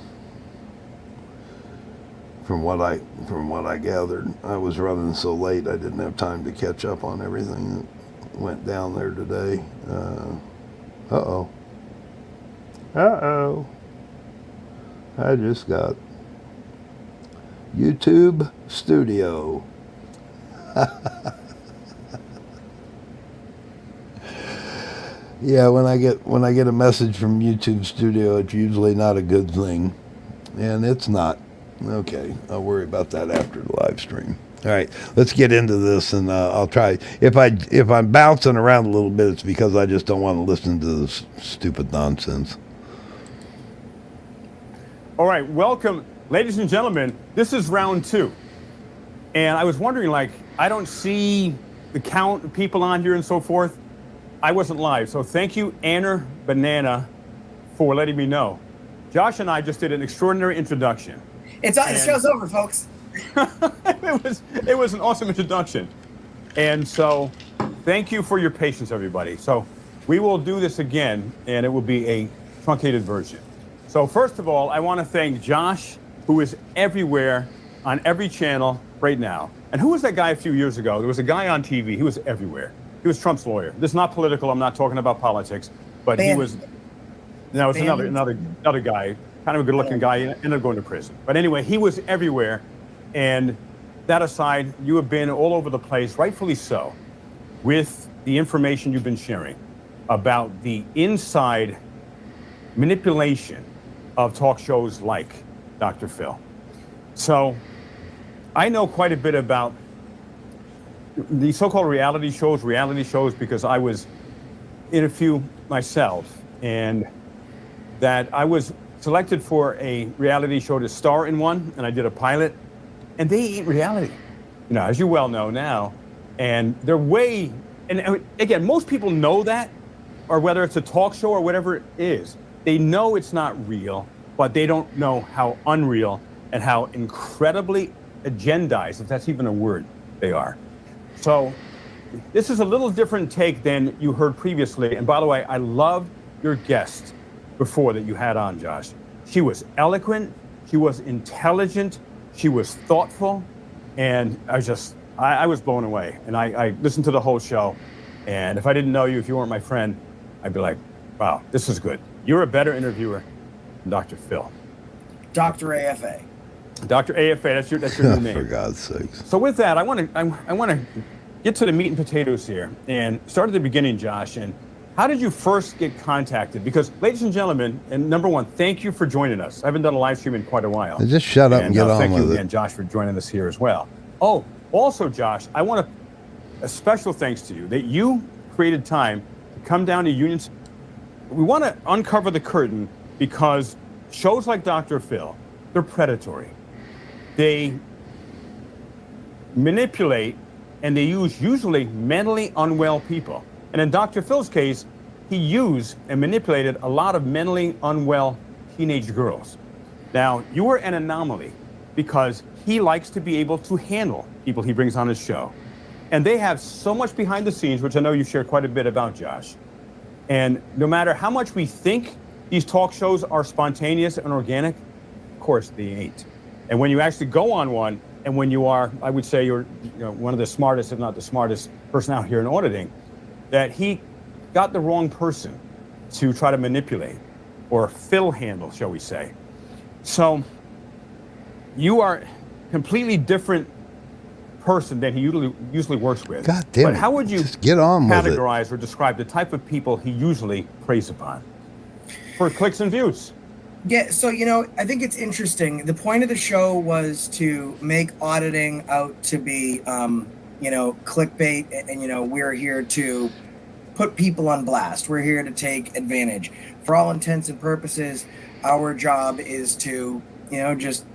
From what I gathered, I was running so late I didn't have time to catch up on everything that went down there today. Uh-oh. I just got YouTube Studio. Yeah, when I get a message from YouTube Studio, it's usually not a good thing, and it's not. Okay, I'll worry about that after the live stream. All right, let's get into this, and I'll try. If I'm bouncing around a little bit, it's because I just don't want to listen to this stupid nonsense.
All right, welcome, ladies and gentlemen. This is round 2, and I was wondering, like, I don't see the count of people on here and so forth. I wasn't live, so thank you, Anna Banana, for letting me know. Josh and I just did an extraordinary introduction.
The show's over, folks.
It was an awesome introduction. And so thank you for your patience, everybody. So we will do this again, and it will be a truncated version. So first of all, I want to thank Josh, who is everywhere on every channel right now. And who was that guy a few years ago? There was a guy on TV. He was everywhere. He was Trump's lawyer. This is not political. I'm not talking about politics. But he was... No, it's another guy. Kind of a good-looking guy, ended up going to prison. But anyway, he was everywhere. And that aside, you have been all over the place, rightfully so, with the information you've been sharing about the inside manipulation of talk shows like Dr. Phil. So I know quite a bit about the so-called reality shows, because I was in a few myself, and that I was selected for a reality show to star in one, and I did a pilot, and they ain't reality, as you well know now. And they're way, and again, most people know that, or whether it's a talk show or whatever it is, they know it's not real, but they don't know how unreal and how incredibly agendized, if that's even a word, they are. So this is a little different take than you heard previously. And by the way, I loved your guest before that you had on, Josh. She was eloquent, she was intelligent, she was thoughtful, and I was blown away. And I listened to the whole show, and if I didn't know you, if you weren't my friend, I'd be like, wow, this is good. You're a better interviewer than Dr. Phil.
Dr. AFA.
Dr. AFA, that's your new name.
For God's sakes.
So with that, I want to get to the meat and potatoes here, and start at the beginning, Josh. And how did you first get contacted? Because, ladies and gentlemen, and number one, thank you for joining us. I haven't done a live stream in quite a while.
Just shut up and get on with it.
Thank you again, Josh, for joining us here as well. Oh, also, Josh, I want a special thanks to you that you created time to come down to Union. We want to uncover the curtain, because shows like Dr. Phil, they're predatory. They manipulate, and they use usually mentally unwell people. And in Dr. Phil's case, he used and manipulated a lot of mentally unwell teenage girls. Now, you were an anomaly, because he likes to be able to handle people he brings on his show. And they have so much behind the scenes, which I know you share quite a bit about, Josh. And no matter how much we think these talk shows are spontaneous and organic, of course they ain't. And when you actually go on one, and when you are, I would say you're one of the smartest, if not the smartest person out here in auditing, that he got the wrong person to try to manipulate, or fill handle, shall we say. So you are a completely different person than he usually works with.
God damn it.
But how would you
just get on with it.
Categorize or describe the type of people he usually preys upon for clicks and views?
Yeah, so, I think it's interesting. The point of the show was to make auditing out to be, clickbait, and, we're here to put people on blast. We're here to take advantage. For all intents and purposes, our job is to, just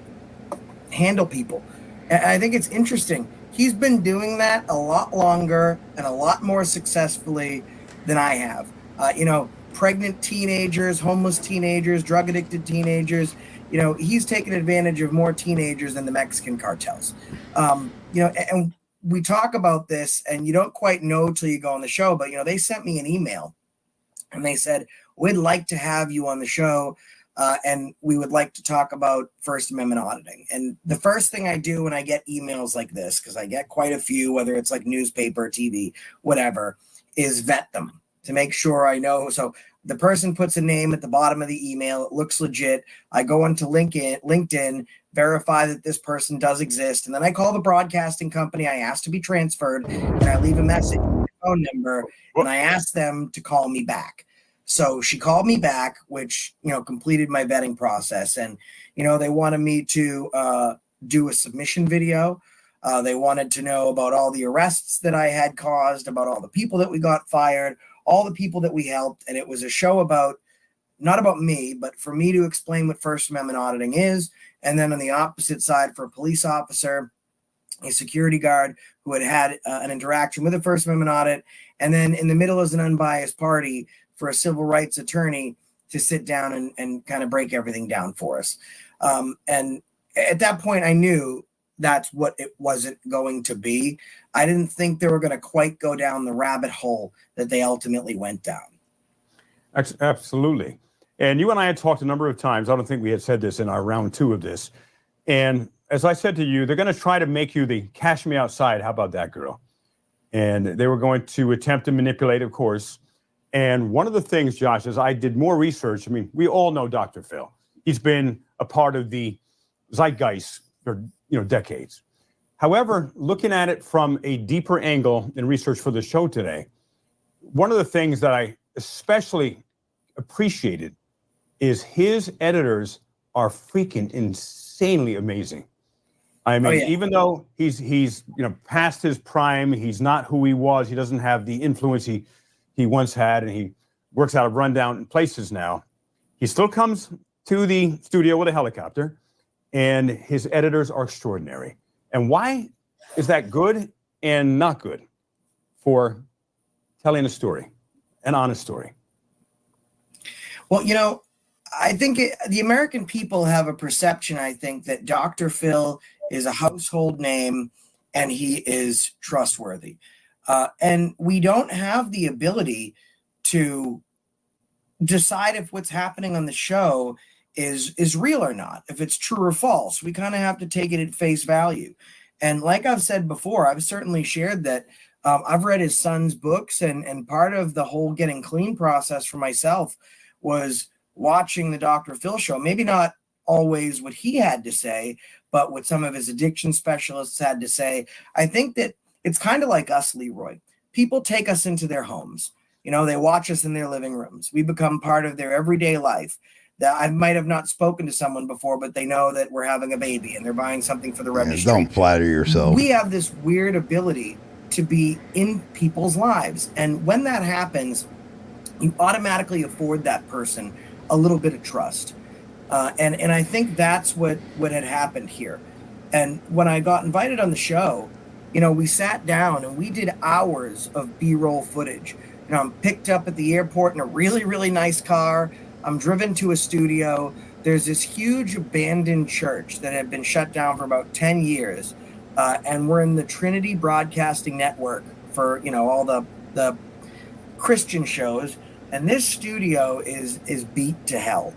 handle people. And I think it's interesting. He's been doing that a lot longer and a lot more successfully than I have. Pregnant teenagers, homeless teenagers, drug addicted teenagers. He's taken advantage of more teenagers than the Mexican cartels. And we talk about this, and you don't quite know till you go on the show, but they sent me an email, and they said, we'd like to have you on the show. and we would like to talk about First Amendment auditing. And the first thing I do when I get emails like this, because I get quite a few, whether it's like newspaper, TV, whatever, is vet them to make sure I know. So the person puts a name at the bottom of the email. It looks legit. I go into LinkedIn, verify that this person does exist. And then I call the broadcasting company. I ask to be transferred, and I leave a message with my phone number, and I ask them to call me back. So she called me back, which, completed my vetting process. And, they wanted me to do a submission video. They wanted to know about all the arrests that I had caused, about all the people that we got fired, all the people that we helped. And it was a show about, not about me, but for me to explain what First Amendment auditing is. And then on the opposite side, for a police officer, a security guard who had an interaction with a First Amendment audit. And then in the middle as an unbiased party, for a civil rights attorney to sit down and kind of break everything down for us. And at that point, I knew that's what it wasn't going to be. I didn't think they were going to quite go down the rabbit hole that they ultimately went down.
Absolutely. And you and I had talked a number of times. I don't think we had said this in our round 2 of this. And as I said to you, they're going to try to make you the cash me outside. How about that, girl? And they were going to attempt to manipulate, of course. And one of the things, Josh, is I did more research. I mean, we all know Dr. Phil. He's been a part of the zeitgeist for decades. However, looking at it from a deeper angle in research for the show today, one of the things that I especially appreciated is his editors are freaking insanely amazing. I mean, even though he's past his prime, he's not who he was. He doesn't have the influence he once had, and he works out of rundown places now. He still comes to the studio with a helicopter, and his editors are extraordinary. And why is that good and not good for telling a story, an honest story?
Well, I think the American people have a perception, I think, that Dr. Phil is a household name and he is trustworthy. And we don't have the ability to decide if what's happening on the show is real or not, if it's true or false. We kind of have to take it at face value. And like I've said before, I've certainly shared that I've read his son's books, and part of the whole getting clean process for myself was watching the Dr. Phil show. Maybe not always what he had to say, but what some of his addiction specialists had to say. I think that it's kind of like us, Leroy. People take us into their homes. They watch us in their living rooms. We become part of their everyday life. That I might have not spoken to someone before, but they know that we're having a baby and they're buying something for the registry.
Don't flatter yourself.
We have this weird ability to be in people's lives. And when that happens, you automatically afford that person a little bit of trust. And I think that's what had happened here. And when I got invited on the show, we sat down and we did hours of B-roll footage. I'm picked up at the airport in a really, really nice car. I'm driven to a studio. There's this huge abandoned church that had been shut down for about 10 years. And we're in the Trinity Broadcasting Network for, all the Christian shows. And this studio is beat to hell.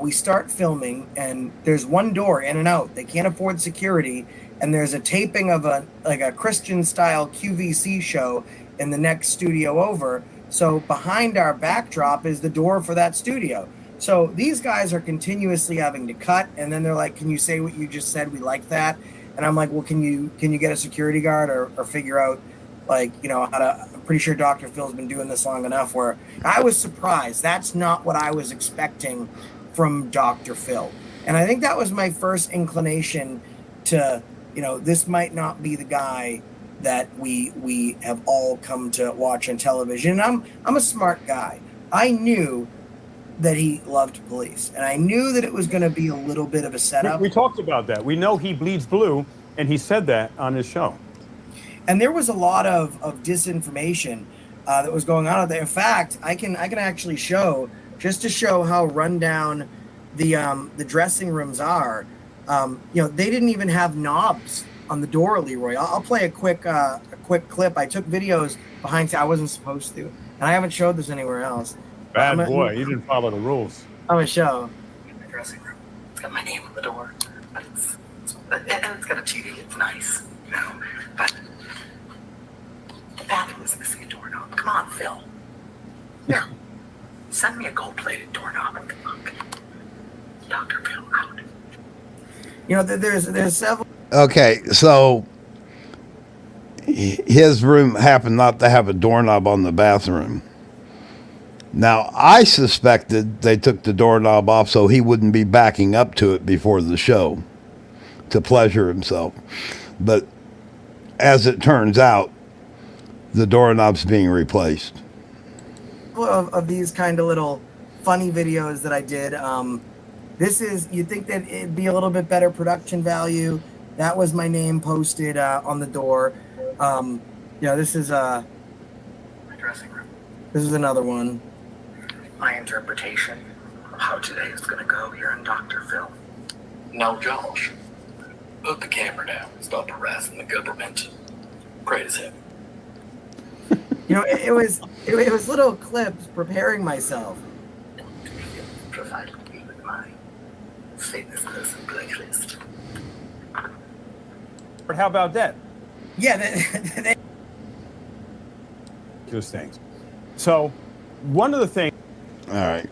We start filming and there's one door in and out. They can't afford security. And there's a taping of a Christian style QVC show in the next studio over. So behind our backdrop is the door for that studio. So these guys are continuously having to cut. And then they're like, can you say what you just said? We like that. And I'm like, well, can you get a security guard or figure out how to, I'm pretty sure Dr. Phil's been doing this long enough where I was surprised. That's not what I was expecting from Dr. Phil. And I think that was my first inclination to, this might not be the guy that we have all come to watch on television. And I'm a smart guy. I knew that he loved police, and I knew that it was going to be a little bit of a setup.
We talked about that. We know he bleeds blue, and he said that on his show.
And there was a lot of disinformation that was going on out there. In fact, I can actually show, just to show how rundown the dressing rooms are. They didn't even have knobs on the door, Leroy. I'll play a quick clip. I took videos behind. I wasn't supposed to, and I haven't showed this anywhere else.
Bad boy, you didn't follow the rules.
I'm gonna show.
dressing room. It's got my name on the door, but and it's got a TV. It's nice, you know. But the bathroom is missing a doorknob. Come on, Phil. Here, send me a gold-plated doorknob and look. Dr. Phil out.
You know, there's several.
Okay, so his room happened not to have a doorknob on the bathroom. Now, I suspected they took the doorknob off so he wouldn't be backing up to it before the show to pleasure himself. But as it turns out, the doorknob's being replaced.
Of these kind of little funny videos that I did. This is, you'd think that it'd be a little bit better production value. That was my name posted on the door. This is
My dressing room.
this is another one.
My interpretation of how today is going to go here in Dr. Phil.
No, Josh. Put the camera down. Stop harassing the government. Pray as heaven.
You know, it was little clips preparing myself.
Provided me with my famous person blacklist.
But how about that?
Yeah,
Those things. So, one of the things.
All right.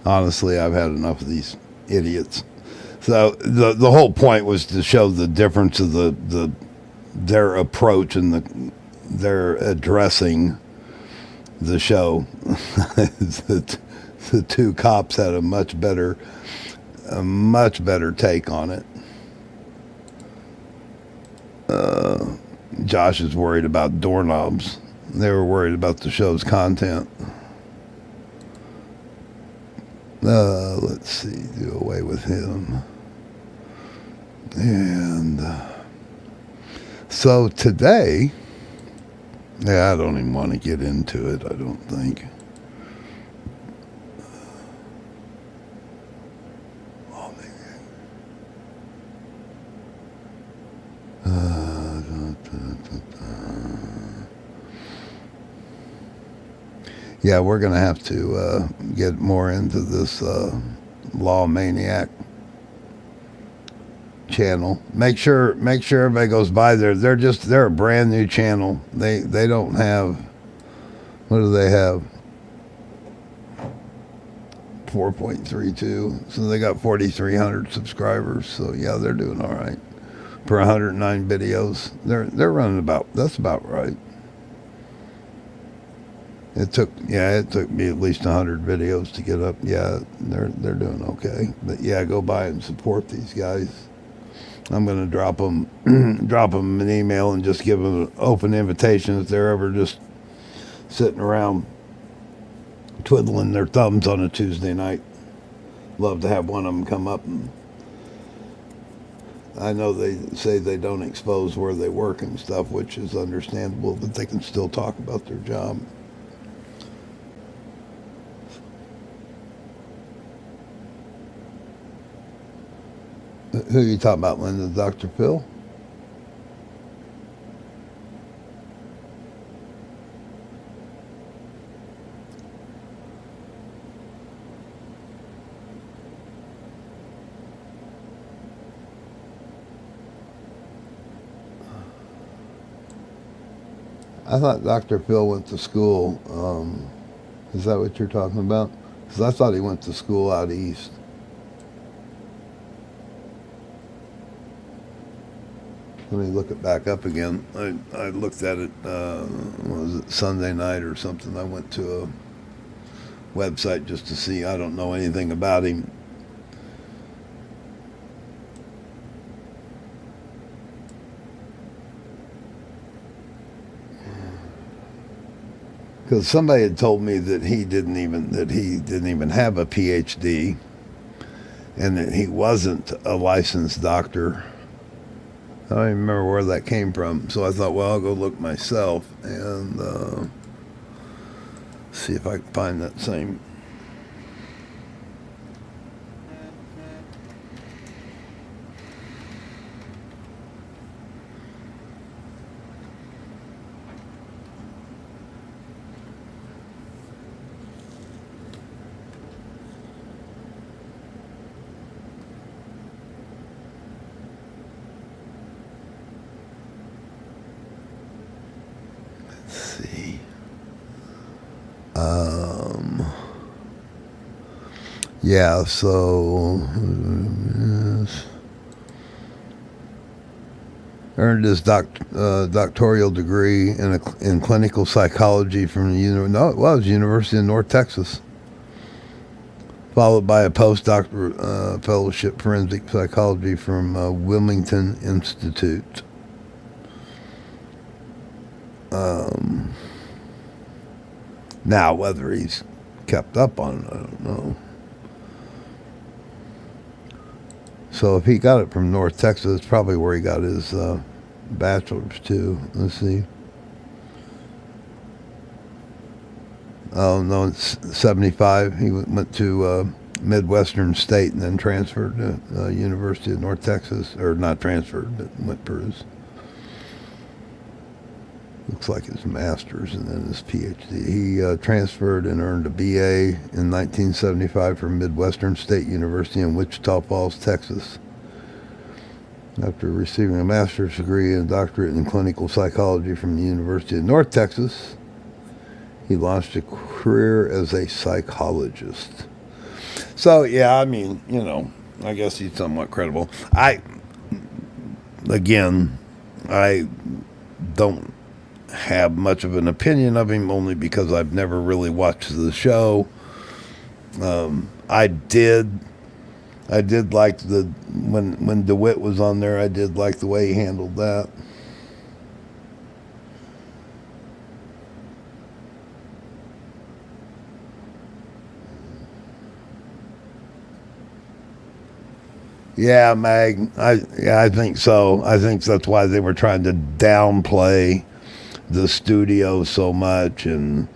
Honestly, I've had enough of these idiots. So the whole point was to show the difference of their approach and their addressing the show. The two cops had a much better take on it. Josh is worried about doorknobs. They were worried about the show's content. Let's see, do away with him. And so today, I don't even want to get into it, I don't think. Yeah, we're going to have to get more into this Law Maniac channel. Make sure everybody goes by there. They're a brand new channel. They don't have, what do they have? 4.32. So they got 4,300 subscribers. So yeah, they're doing all right. For 109 videos. They're running that's about right. It took me at least 100 videos to get up. Yeah, they're doing okay. But yeah, go by and support these guys. I'm going to drop them an email and just give them an open invitation if they're ever just sitting around twiddling their thumbs on a Tuesday night. Love to have one of them come up. And I know they say they don't expose where they work and stuff, which is understandable, but they can still talk about their job. Who are you talking about, Linda? Dr. Phil? I thought Dr. Phil went to school. Is that what you're talking about? Because I thought he went to school out east. Let me look it back up again. I looked at it, was it Sunday night or something? I went to a website just to see. I don't know anything about him. Because somebody had told me that he didn't even have a PhD, and that he wasn't a licensed doctor. I don't even remember where that came from. So I thought, well, I'll go look myself and see if I can find that same. Yeah, so earned his doctoral degree in clinical psychology from the University of North Texas, followed by a postdoctoral fellowship forensic psychology from Wilmington Institute. Now, whether he's kept up on it, I don't know. So if he got it from North Texas, it's probably where he got his bachelor's too. Let's see. Oh, no, it's 75. He went to Midwestern State and then transferred to University of North Texas. Or not transferred, but went for his, looks like his master's and then his PhD. He transferred and earned a BA in 1975 from Midwestern State University in Wichita Falls, Texas. After receiving a master's degree and a doctorate in clinical psychology from the University of North Texas, he launched a career as a psychologist. So, yeah, I mean, you know, I guess he's somewhat credible. I don't have much of an opinion of him, only because I've never really watched the show. I did like when DeWitt was on there. I did like the way he handled that. Yeah, Mag. I think so. I think that's why they were trying to downplay the studio so much, and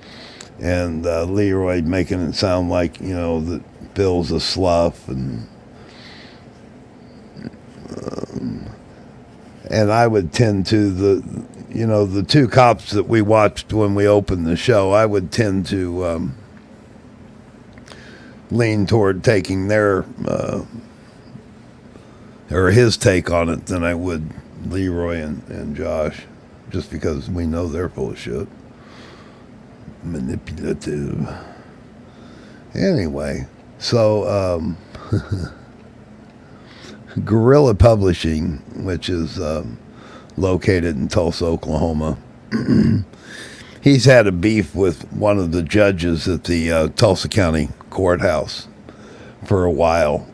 Leroy making it sound like, you know, that Phil's a slough, and I would tend to the two cops that we watched when we opened the show, I would tend to lean toward taking their or his take on it than I would Leroy and Josh, just because we know they're full of shit. Manipulative. Anyway, so Guerrilla Publishing, which is located in Tulsa, Oklahoma, he's had a beef with one of the judges at the Tulsa County Courthouse for a while.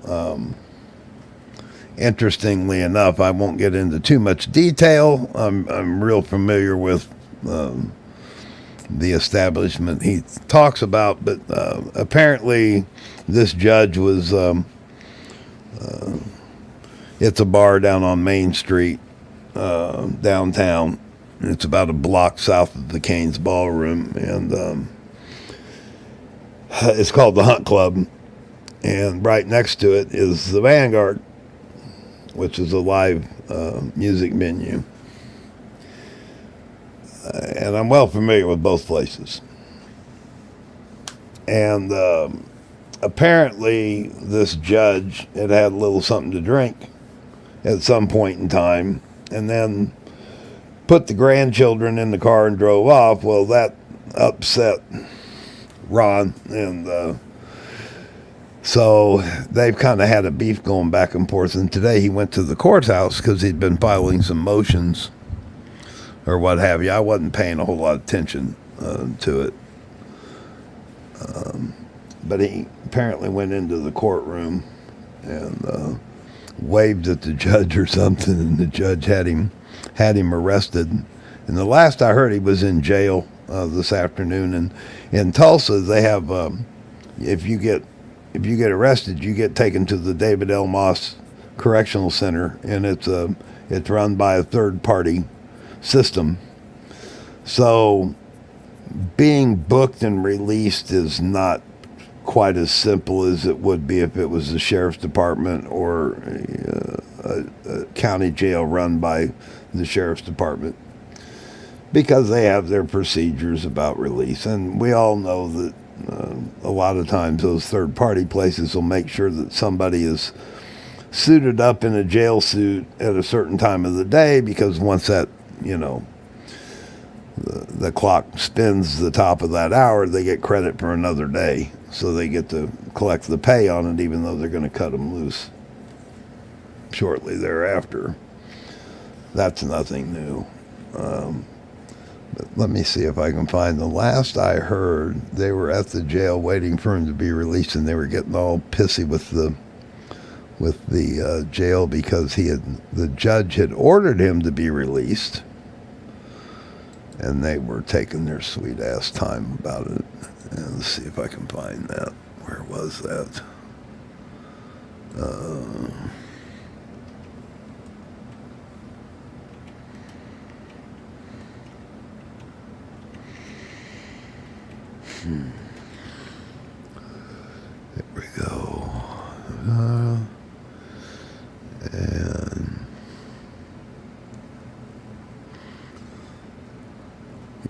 Interestingly enough, I won't get into too much detail. I'm real familiar with the establishment he talks about, but apparently this judge was, it's a bar down on Main Street, downtown. It's about a block south of the Cain's Ballroom, and it's called the Hunt Club, and right next to it is the Vanguard, which is a live music venue. And I'm well familiar with both places. And apparently this judge had a little something to drink at some point in time, and then put the grandchildren in the car and drove off. Well, that upset Ron, and so they've kind of had a beef going back and forth. And today he went to the courthouse because he'd been filing some motions or what have you. I wasn't paying a whole lot of attention to it. But he apparently went into the courtroom and waved at the judge or something, and the judge had him arrested. And the last I heard, he was in jail this afternoon. And in Tulsa, they have if you get arrested, you get taken to the David L. Moss Correctional Center, and it's run by a third-party system. So being booked and released is not quite as simple as it would be if it was the sheriff's department or a county jail run by the sheriff's department, because they have their procedures about release. And we all know that a lot of times those third-party places will make sure that somebody is suited up in a jail suit at a certain time of the day, because once that, the clock spins the top of that hour, they get credit for another day. So they get to collect the pay on it, even though they're going to cut them loose shortly thereafter. That's nothing new. But let me see if I can find the last I heard. They were at the jail waiting for him to be released, and they were getting all pissy with the jail because the judge had ordered him to be released, and they were taking their sweet ass time about it. And let's see if I can find that. Where was that? There we go. And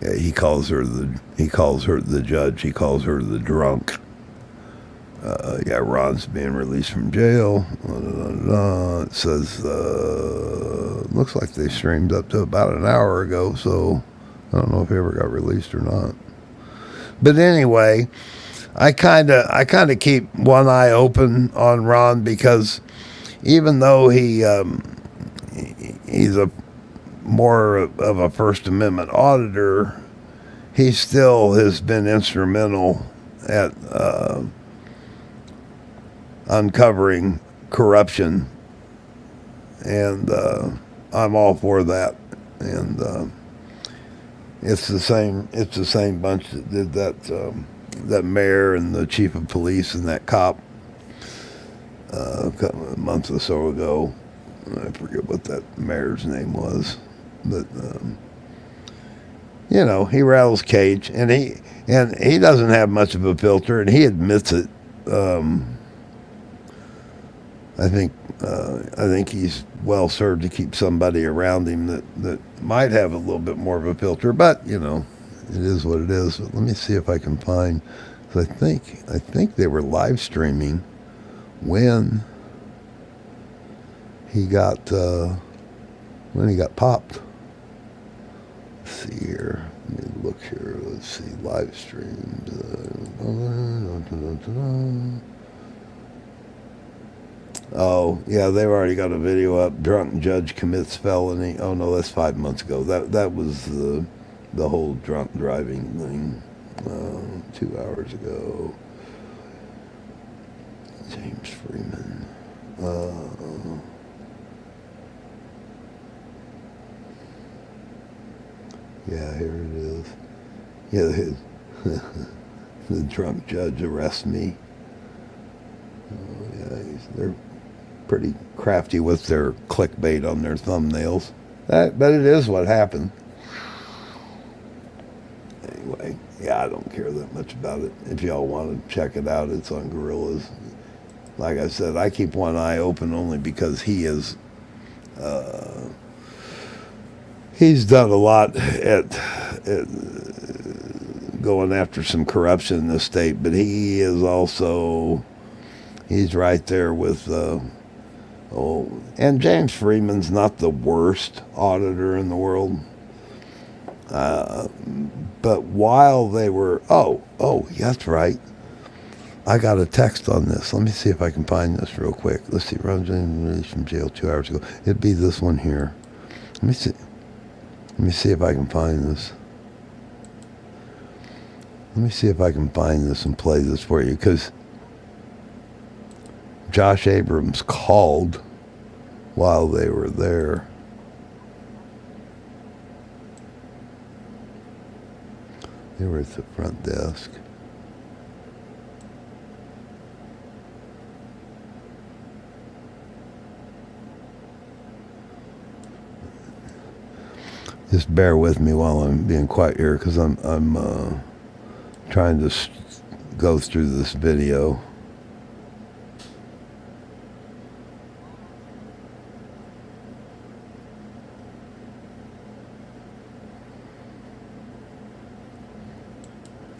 yeah, he calls her the judge. He calls her the drunk. Yeah, Ron's being released from jail. It says looks like they streamed up to about an hour ago, so I don't know if he ever got released or not. But anyway, I kind of keep one eye open on Ron, because even though he's a more of a First Amendment auditor, he still has been instrumental at uncovering corruption, and I'm all for that. And it's the same bunch that did that mayor and the chief of police and that cop a month or so ago. I forget what that mayor's name was, but he rattles cage, and he doesn't have much of a filter, and he admits it. I think he's well served to keep somebody around him that might have a little bit more of a filter, but it is what it is. But let me see if I can find. 'Cause I think they were live streaming when he got popped. Let's see here. Let me look here. Let's see, live streams. Oh, yeah, they've already got a video up. Drunk judge commits felony. Oh, no, that's 5 months ago. That was the whole drunk driving thing 2 hours ago. James Freeman. Yeah, here it is. Yeah, the drunk judge arrests me. Oh, yeah, they're pretty crafty with their clickbait on their thumbnails. But it is what happened. Anyway, yeah, I don't care that much about it. If y'all want to check it out, it's on Gorillas. Like I said, I keep one eye open only because he is... he's done a lot at going after some corruption in the state, but he is also... He's right there with... and James Freeman's not the worst auditor in the world. But while they were... Oh, that's right. I got a text on this. Let me see if I can find this real quick. Let's see. Ron James released from jail 2 hours ago. It'd be this one here. Let me see. Let me see if I can find this. Let me see if I can find this and play this for you, because Josh Abrams called while they were there. They were at the front desk. Just bear with me while I'm being quiet here, because I'm trying to go through this video.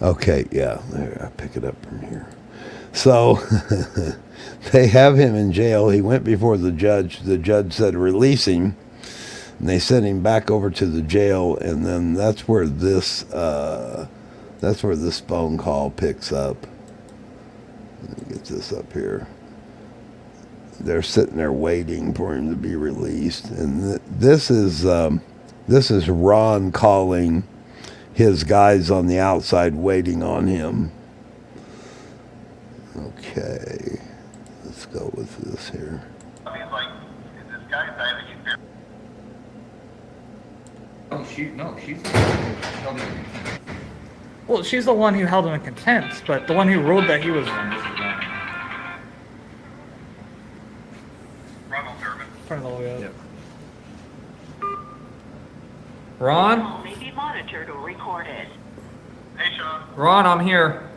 Okay, yeah, there, I pick it up from here. So they have him in jail. He went before the judge. The judge said release him, And they sent him back over to the jail, and then that's where this phone call picks up. Let me get this up here. They're sitting there waiting for him to be released, and this is Ron calling his guys on the outside waiting on him. Okay, let's go with this here.
Well, she's the one who held him in contempt, but the one who ruled that he was wrong. Turn the logo up.
Ron?
May be monitored or recorded.
Hey, Sean.
Ron, I'm here.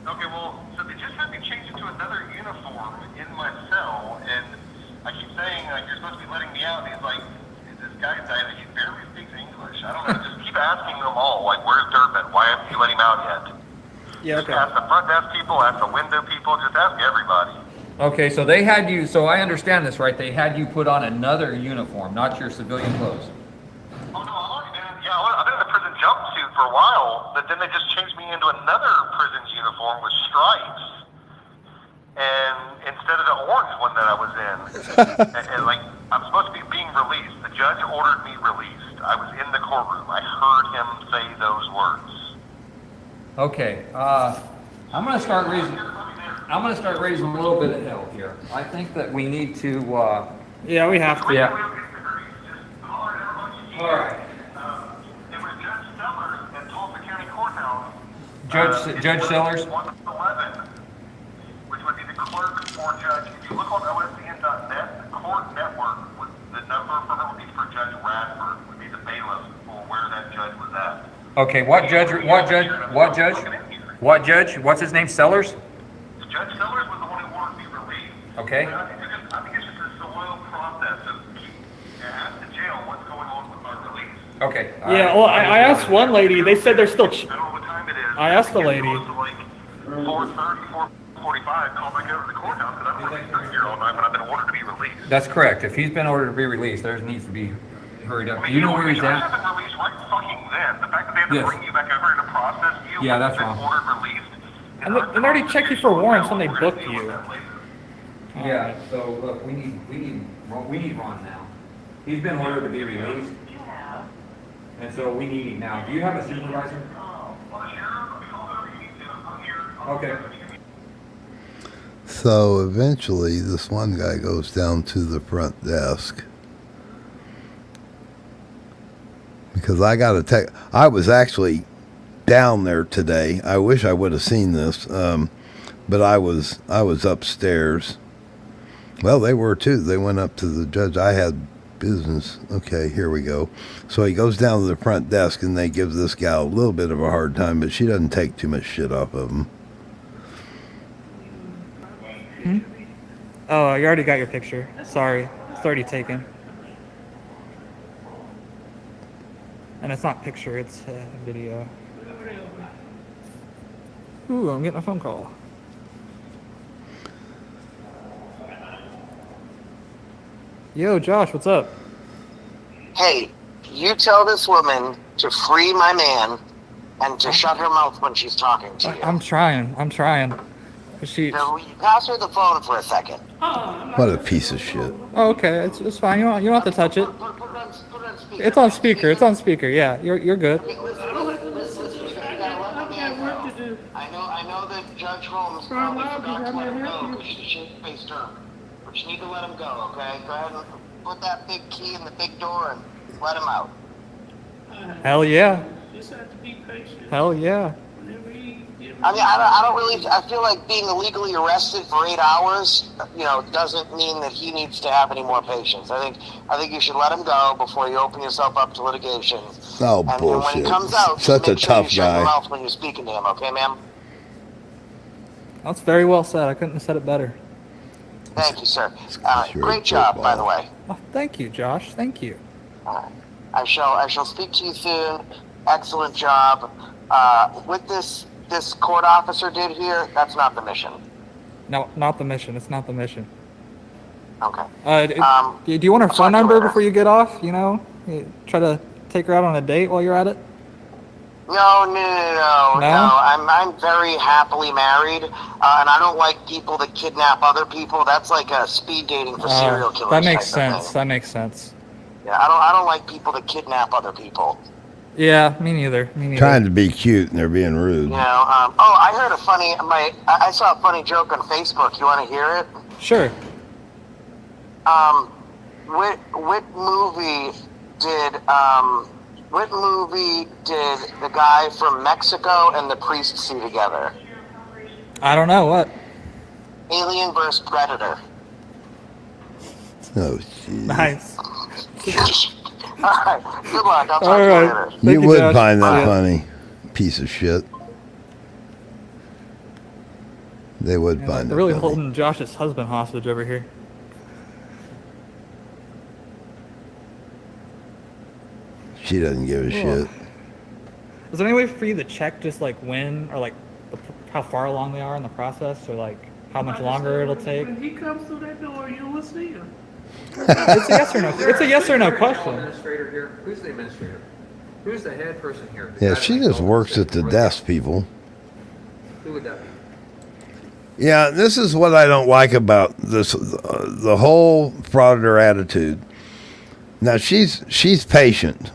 Okay, well, so they just had me change into another uniform in my cell, and I keep saying, like, you're supposed to be letting me out, and he's like, this guy's died, he barely speaks English. I don't know, just keep asking them all, like, where's Durbin? Why haven't you let him out yet?
Yeah, okay.
Just ask the front desk people, ask the window people, just ask everybody.
Okay, so they had you, so I understand this, right? They had you put on another uniform, not your civilian clothes.
Oh, no, I've been in the prison jumpsuit for a while, but then they just changed me into another prison uniform with stripes. And instead of the orange one that I was in, and like, I'm supposed to be being released. The judge ordered me released. I was in the courtroom. I heard him say those words.
Okay, I'm gonna start raising a little bit of hell here. I think that we need to, yeah, we have to. Yeah. All right.
It was Judge Sellers at Tulsa County Courthouse.
Judge Sellers?
111, which would be the clerk or judge. If you look on OSCN.net, the court network, the number for her would be for Judge Radford, would be the bailiff for where that judge was at.
Okay, what judge? What's his name, Sellers?
Judge Sellers was the one who wanted me released.
Okay.
I think it's just a slow process of ask the jail what's going on with my release.
Okay.
Yeah, well, I asked one lady. They said they're still.
I don't know what time it is.
I asked the lady.
It's like 4:30, 4:45. Call back over to the courthouse because I've been sitting here all night when I've been ordered to be released.
That's correct. If he's been ordered to be released, there needs to be hurried up. Do you know where he's
I
at?
should have been released right fucking then. The fact that they have to bring you back over here to process you.
Yeah, that's
been
wrong.
ordered released.
And they already checked you for warrants when they booked you.
Yeah. So look, we need Ron now. He's been ordered to be released, and so we need him now. Do you have a supervisor? Okay.
So eventually, this one guy goes down to the front desk because I got a text. I was actually down there today. I wish I would have seen this, but I was upstairs. Well, they were too. They went up to the judge. I had business. Okay, here we go. So he goes down to the front desk, and they give this gal a little bit of a hard time, but she doesn't take too much shit off of him.
Hmm? Oh, you already got your picture. Sorry, it's already taken. And it's not picture, it's video. Ooh, I'm getting a phone call. Yo, Josh, what's up?
Hey, you tell this woman to free my man and to shut her mouth when she's talking to you.
I'm trying. She.
So you pass her the phone for a second.
What a piece of shit.
Oh, okay, it's fine. You don't have to touch it. It's on speaker. It's on speaker. Yeah, you're good.
I know that Judge Holmes probably forgot to let him go because she shit-faced her. But you need to let him go, okay? Go ahead and put that big key in the big door and let him out.
Hell yeah.
Just have to be patient.
Hell yeah.
I mean, I don't really. I feel like being illegally arrested for 8 hours, doesn't mean that he needs to have any more patience. I think you should let him go before you open yourself up to litigation.
Oh,
and
bullshit.
when he comes out,
Such
make
a
sure
tough
you shut your
guy.
mouth when you're speaking to him, okay, ma'am?
That's very well said. I couldn't have said it better.
Thank you, sir. Great job, by the way.
Oh, thank you, Josh. Thank you.
I shall speak to you soon. Excellent job. With this court officer did here, that's not the mission.
No, not the mission. It's not the mission.
Okay.
Do you want her phone number before you get off? You try to take her out on a date while you're at it?
No.
No?
I'm very happily married, and I don't like people that kidnap other people. That's like a speed dating for serial killers.
That makes
type of
sense.
thing.
That makes sense.
Yeah, I don't like people that kidnap other people.
Yeah, me neither. Me neither.
Trying to be cute and they're being rude.
You know. I heard a funny. I saw a funny joke on Facebook. You want to hear it?
Sure.
What movie did the guy from Mexico and the priest see together?
I don't know what.
Alien vs. Predator.
Oh, jeez.
Nice.
All right. Good luck. I'll talk
All
to you
right.
later.
You would
Josh.
find that
Yeah.
funny. Piece of shit. They would find
They're
it
really
funny.
holding Josh's husband hostage over here.
She doesn't give a shit.
Is there any way for you to check just like when or like how far along they are in the process or like how much longer it'll take?
When he comes through that door, you will see him.
It's a yes or no. It's a yes or no question.
Administrator here. Who's the administrator? Who's the head person here?
Yeah, she just works at the desk, people.
Who would that be?
Yeah, this is what I don't like about this, the whole frauditor attitude. Now, she's patient,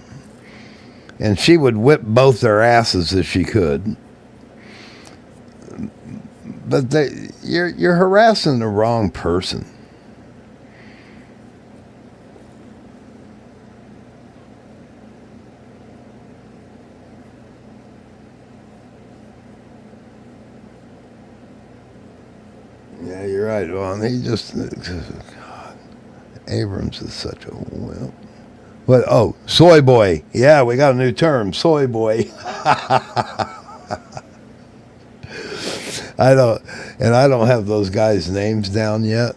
and she would whip both their asses if she could. But you're harassing the wrong person. Yeah, you're right, Vaughn. He just, God, Abrams is such a wimp. What? Oh, soy boy. Yeah, we got a new term, soy boy. I don't have those guys' names down yet,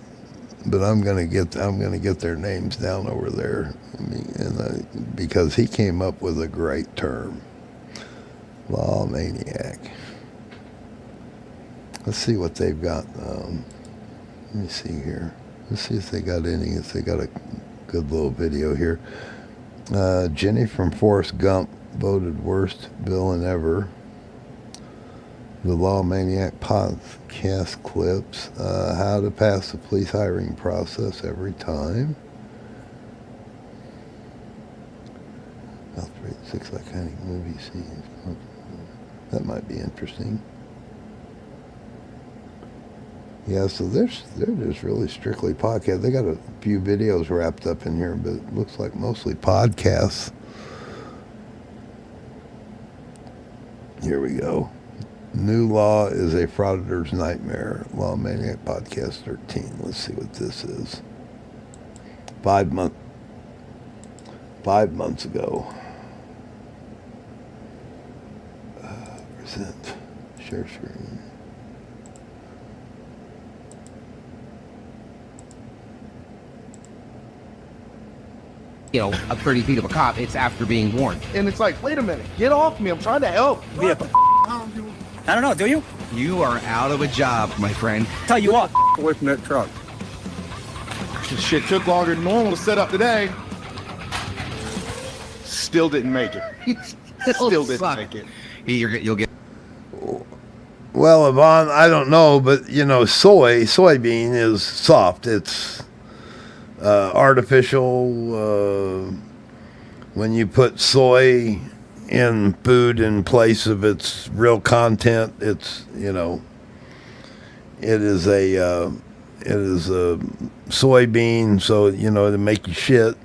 but I'm gonna get their names down over there. I mean, because he came up with a great term, law maniac. Let's see what they've got. Let me see here. Let's see if they got a good little video here. Jenny from Forrest Gump voted worst villain ever. The Law Maniac podcast clips. How to pass the police hiring process every time. About 6 iconic movie scenes. That might be interesting. Yeah, so they're just really strictly podcast. They got a few videos wrapped up in here, but it looks like mostly podcasts. Here we go. New law is a frauditor's nightmare. Law Maniac Podcast 13. Let's see what this is. 5 months ago. Present. Share screen.
You know, a 30 feet of a cop, it's after being warned.
And it's like, wait a minute, get off me. I'm trying to help.
I don't know, do you?
You are out of a job, my friend.
Tell you what.
Away from that truck. This shit took longer than normal to set up today. Still didn't make it. Still didn't make it.
You'll get.
Well, Yvonne, I don't know, but soybean is soft. It's artificial. When you put soy in food in place of its real content, it's it is a soybean, so to make you shit.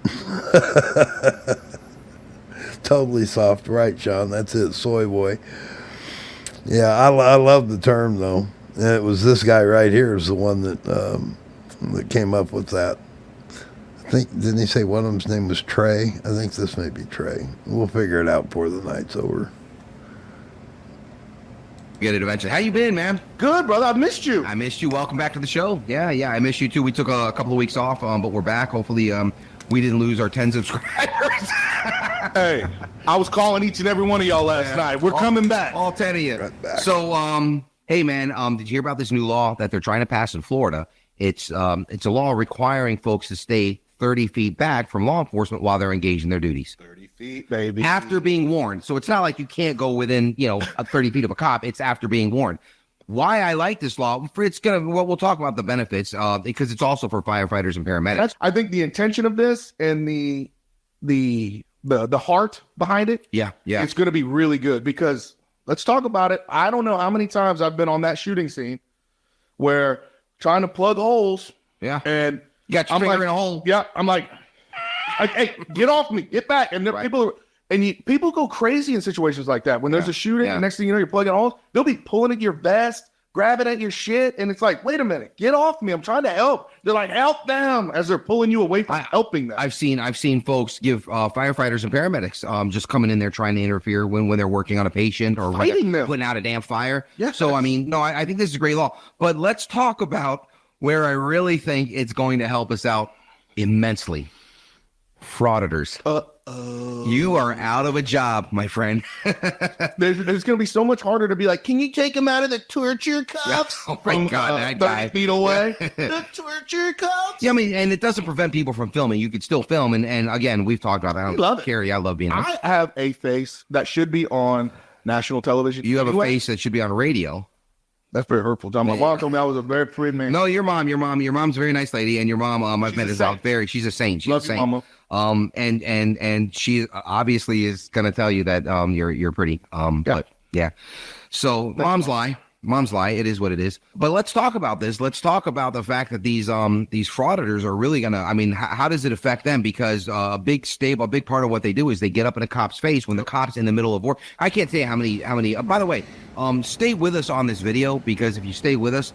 Totally soft, right, Sean? That's it, soy boy. Yeah, I love the term though. And it was this guy right here is the one that came up with that. I think, didn't he say one of them's name was Trey? I think this may be Trey. We'll figure it out before the night's over.
Get it eventually. How you been, man?
Good, brother. I missed you.
I missed you. Welcome back to the show. Yeah, I missed you too. We took a couple of weeks off, but we're back. Hopefully, we didn't lose our 10 subscribers.
Hey, I was calling each and every one of y'all last night. We're coming back.
All 10 of you.
Right back.
So, hey, man, did you hear about this new law that they're trying to pass in Florida? It's a law requiring folks to stay 30 feet back from law enforcement while they're engaged in their duties.
30 feet, baby.
After being warned. So it's not like you can't go within, 30 feet of a cop. It's after being warned. Why I like this law, we'll talk about the benefits because it's also for firefighters and paramedics.
I think the intention of this and the heart behind it.
Yeah.
It's going to be really good because let's talk about it. I don't know how many times I've been on that shooting scene where trying to plug holes.
Yeah.
And
you got your finger in a hole.
Yeah. I'm like, hey, get off me, get back. And people go crazy in situations like that. When there's a shooting, the next thing you know, you're plugging holes, they'll be pulling at your vest, grabbing at your shit. And it's like, wait a minute, get off me. I'm trying to help. They're like, help them as they're pulling you away from helping them.
I've seen folks give firefighters and paramedics just coming in there trying to interfere when they're working on a patient or putting out a damn fire.
Yeah.
So, I mean, no, I think this is a great law. But let's talk about where I really think it's going to help us out immensely. Frauditors. You are out of a job, my friend.
There's going to be so much harder to be like, can you take him out of the torture cuffs?
Yeah. Oh my God, that guy.
30 feet away. The torture cuffs.
Yeah, I mean, and it doesn't prevent people from filming. You could still film. And again, we've talked about that. I
love it.
Carrie, I love being
I have a face that should be on national television.
You have a face that should be on radio.
That's very hurtful, John. My mom told me I was a very pretty man.
No, your mom's a very nice lady, and your mom, I've met her out very. She's a saint. She's a saint.
Mama.
And she obviously is gonna tell you that you're pretty. But yeah. So mom's lie. It is what it is. But let's talk about this. Let's talk about the fact that these frauditors are really gonna. I mean, how does it affect them? Because a big part of what they do is they get up in a cop's face when the cop's in the middle of work. I can't say how many. By the way, stay with us on this video because if you stay with us.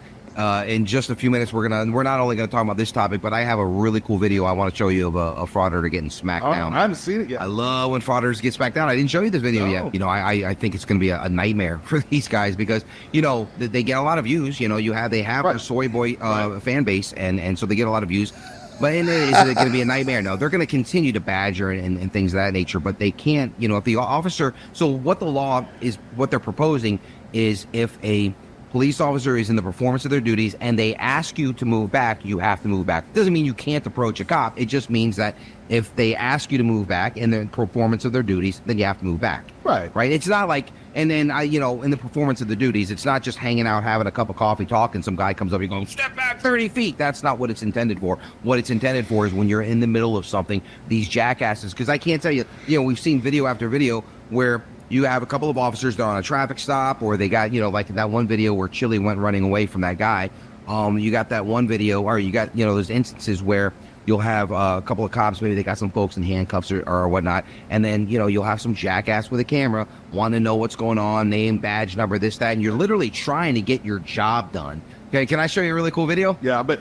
In just a few minutes, we're not only gonna talk about this topic, but I have a really cool video I want to show you of a frauditor getting smacked down.
I haven't seen it yet.
I love when frauditors get smacked down. I didn't show you this video yet. I think it's gonna be a nightmare for these guys because they get a lot of views. They have a soy boy fan base, and so they get a lot of views. But is it going to be a nightmare? No, they're going to continue to badger and things of that nature. But they can't. If the officer. So what the law is, what they're proposing is if a police officer is in the performance of their duties and they ask you to move back, you have to move back. Doesn't mean you can't approach a cop. It just means that if they ask you to move back in the performance of their duties, then you have to move back.
Right.
It's not like, and then in the performance of the duties, it's not just hanging out, having a cup of coffee, talking. Some guy comes up and goes, step back 30 feet. That's not what it's intended for. What it's intended for is when you're in the middle of something, these jackasses, because I can't tell you, we've seen video after video where you have a couple of officers that are on a traffic stop, or they got, like that one video where Chili went running away from that guy. You got that one video, or you got, those instances where you'll have a couple of cops, maybe they got some folks in handcuffs or whatnot, and then, you'll have some jackass with a camera wanting to know what's going on, name, badge number, this, that, and you're literally trying to get your job done. Okay, can I show you a really cool video?
Yeah, but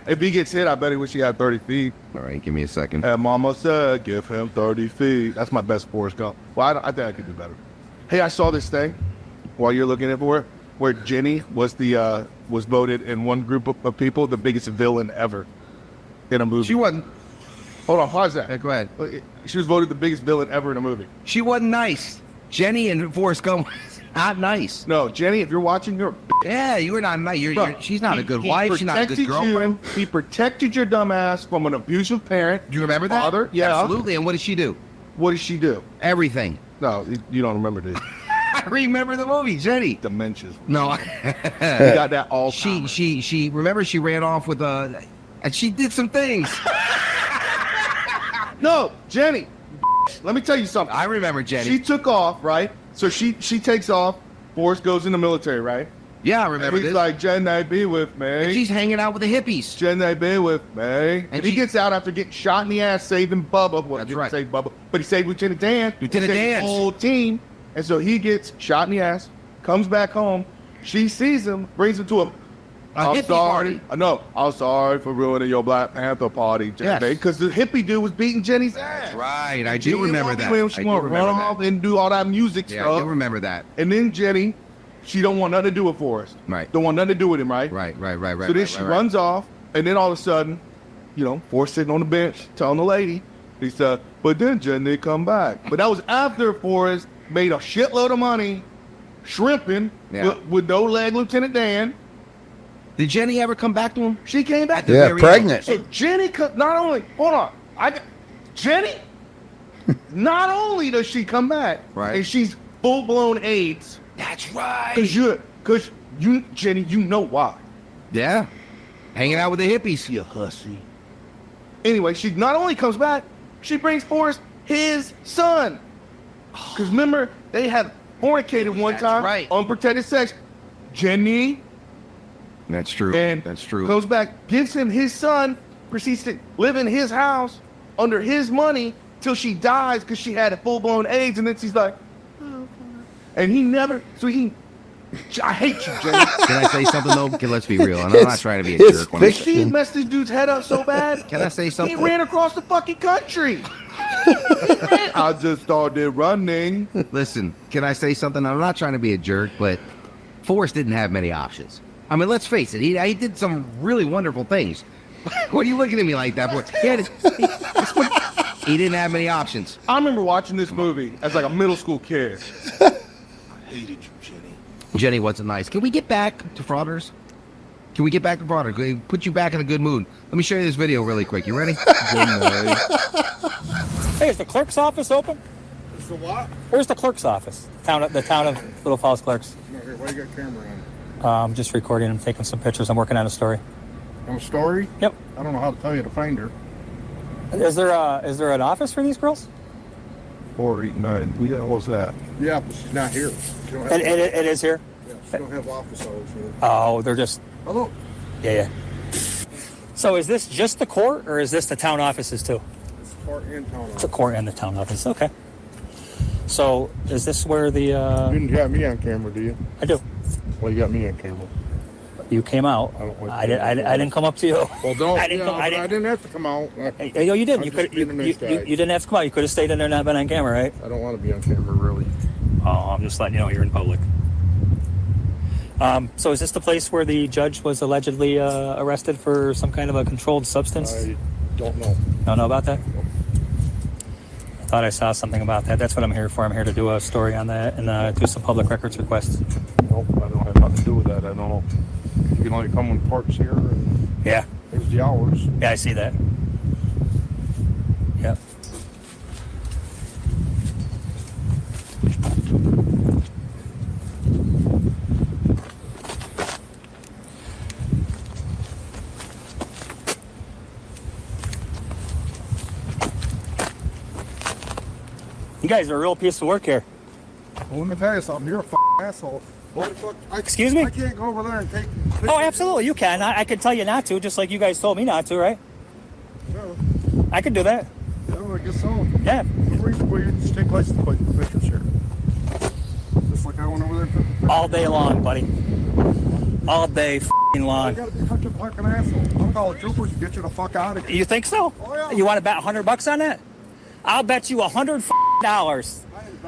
if he gets hit, I bet he wish he had 30 feet.
All right, give me a second.
And Mama said, give him 30 feet. That's my best Forrest Gump. Well, I think I could do better. Hey, I saw this thing while you're looking at it, where Jenny was was voted in one group of people the biggest villain ever in a movie.
She wasn't.
Hold on, pause that.
Yeah, go ahead.
She was voted the biggest villain ever in a movie.
She wasn't nice. Jenny and Forrest Gump was not nice.
No, Jenny, if you're watching, you're
you were not nice. She's not a good wife. She's not a good girlfriend.
He protected your dumb ass from an abusive parent.
Do you remember that?
Father? Yeah.
Absolutely. And what did she do?
What did she do?
Everything.
No, you don't remember this.
I remember the movie, Jenny.
Dementias.
No.
You got that all time.
She remember she ran off with and she did some things.
No, Jenny. Let me tell you something.
I remember Jenny.
She took off, right? So she takes off. Forrest goes in the military, right?
Yeah, I remember
and he's
this.
like, Jenny, be with me.
And she's hanging out with the hippies.
Jenny, be with me. And he gets out after getting shot in the ass, saving Bubba. Well,
That's right.
Save Bubba, but he saved Lieutenant Dan.
Lieutenant Dan.
The whole team. And so he gets shot in the ass, comes back home. She sees him, brings him to a
hippie party.
No, I'm sorry for ruining your Black Panther party, Jenny. Because the hippie dude was beating Jenny's ass.
That's right. I do remember that.
She want to run off and do all that music stuff.
I do remember that.
And then Jenny, she don't want nothing to do with Forrest.
Right.
Don't want nothing to do with him, right?
Right.
So then she runs off, and then all of a sudden, Forrest sitting on the bench telling the lady, he said, but then Jenny come back. But that was after Forrest made a shitload of money shrimping with no leg Lieutenant Dan.
Did Jenny ever come back to him?
She came back.
the
Yeah,
very
pregnant.
So Jenny could not only hold on. Jenny. Not only does she come back,
Right.
and she's full blown AIDS.
That's right.
Cause you, Jenny, you know why.
Yeah. Hanging out with the hippies.
You hussy. Anyway, she not only comes back, she brings Forrest his son. Because remember, they had fornicated one time.
right.
Unprotected sex. Jenny.
That's true.
And
That's true.
goes back, gives him his son, proceeds to live in his house under his money till she dies because she had a full-blown AIDS. And then she's like, oh, and he never, I hate you, Jenny.
Can I say something though? Let's be real. I'm not trying to be a jerk. When
She messed this dude's head up so bad.
Can I say something?
He ran across the fucking country. I just started running.
Listen, can I say something? I'm not trying to be a jerk, but Forrest didn't have many options. I mean, let's face it. He did some really wonderful things. What are you looking at me like that for? He didn't have many options.
I remember watching this movie as like a middle school kid. I hated you, Jenny.
Jenny wasn't nice. Can we get back to frauders? Can we get back to frauders? Can we put you back in a good mood? Let me show you this video really quick. You ready?
Hey, is the clerk's office open?
Is the what?
Where's the clerk's office? The town of Little Falls Clerks.
Why you got camera on?
I'm just recording. I'm taking some pictures. I'm working on a story.
On a story?
Yep.
I don't know how to tell you to find her.
Is there an office for these girls?
489. Who the hell was that? Yeah, but she's not here. She don't have
It is here.
Yeah, she don't have office hours here.
Oh, they're just.
Hello.
Yeah. So is this just the court, or is this the town offices too?
It's court and town office.
It's the court and the town office. Okay. So is this where the?
You didn't have me on camera, do you?
I do.
Well, you got me on camera.
You came out. I didn't come up to you.
Well, don't.
I didn't
have to come out.
Hey, you didn't. You didn't have to come out. You could have stayed in there and not been on camera, right?
I don't want to be on camera, really.
Oh, I'm just letting you know you're in public. So is this the place where the judge was allegedly arrested for some kind of a controlled substance?
I don't know.
Don't know about that? I thought I saw something about that. That's what I'm here for. I'm here to do a story on that and do some public records requests.
Nope, I don't have nothing to do with that. I don't know. You can only come when park's here. And
yeah.
There's the hours.
Yeah, I see that. Yep. You guys are a real piece of work here.
Well, let me tell you something. You're a asshole. What the fuck?
Excuse me?
I can't go over there and take.
Oh, absolutely, you can. I could tell you not to, just like you guys told me not to, right?
No.
I could do that.
I guess so.
Yeah.
Where you just take license plate pictures here. Just like I went over there.
All day long, buddy. All day f***ing long.
I gotta be such a fucking asshole. I'll call the troopers and get you the fuck out of here.
You think so?
Oh, yeah.
You want to bet $100 on that? I'll bet you $100.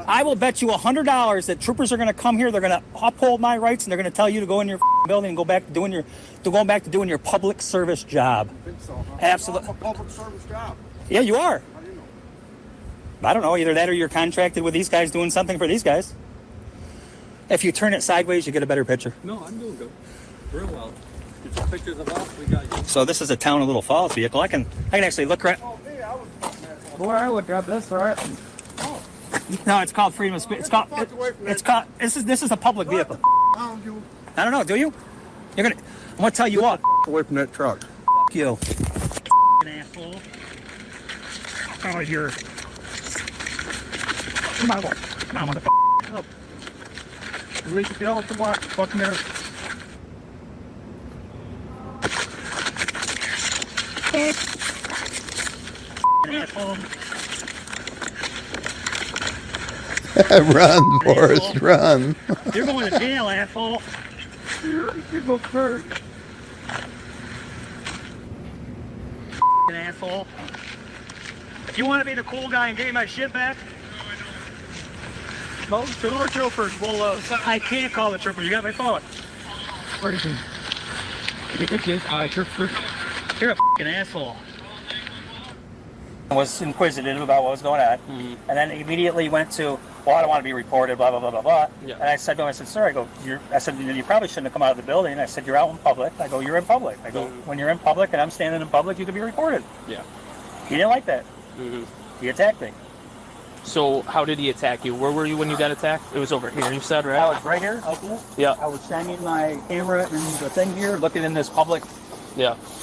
I will bet you $100 that troopers are going to come here. They're going to uphold my rights, and they're going to tell you to go in your building and go back to doing your public service job.
I think so.
Absolutely.
I'm a public service job.
Yeah, you are.
How do you know?
I don't know. Either that or you're contracted with these guys doing something for these guys. If you turn it sideways, you get a better picture.
No, I'm doing good. Real well. Get some pictures of us. We got you.
So this is a town of Little Falls vehicle. I can actually look right.
Boy, I look at this, all right.
No, it's called freedom of speech. It's called. This is a public vehicle. I don't know. Do you? I'm gonna tell you what.
Away from that truck.
You. Asshole. Oh, you're. Come on, motherfucker.
We can tell us what fucking there.
Asshole.
Run, Forrest, run.
You're going to jail, asshole.
You go first.
Asshole. If you want to be the cool guy and give me my shit back, call the troopers. Well, I can't call the troopers. You got my phone. Where is he? You're a fucking asshole. I was inquisitive about what was going on, and then immediately went to well, I don't want to be reported, blah, blah, blah, blah, blah. Yeah. And I said to him, I said, sir, I go, I said, you probably shouldn't have come out of the building. I said, you're out in public. I go, you're in public. I go, when you're in public and I'm standing in public, you could be reported. Yeah. He didn't like that. He attacked me.
So how did he attack you? Where were you when you got attacked? It was over here, you said, right?
I was right here, like this.
Yeah.
I was shining my camera in the thing here, looking in this public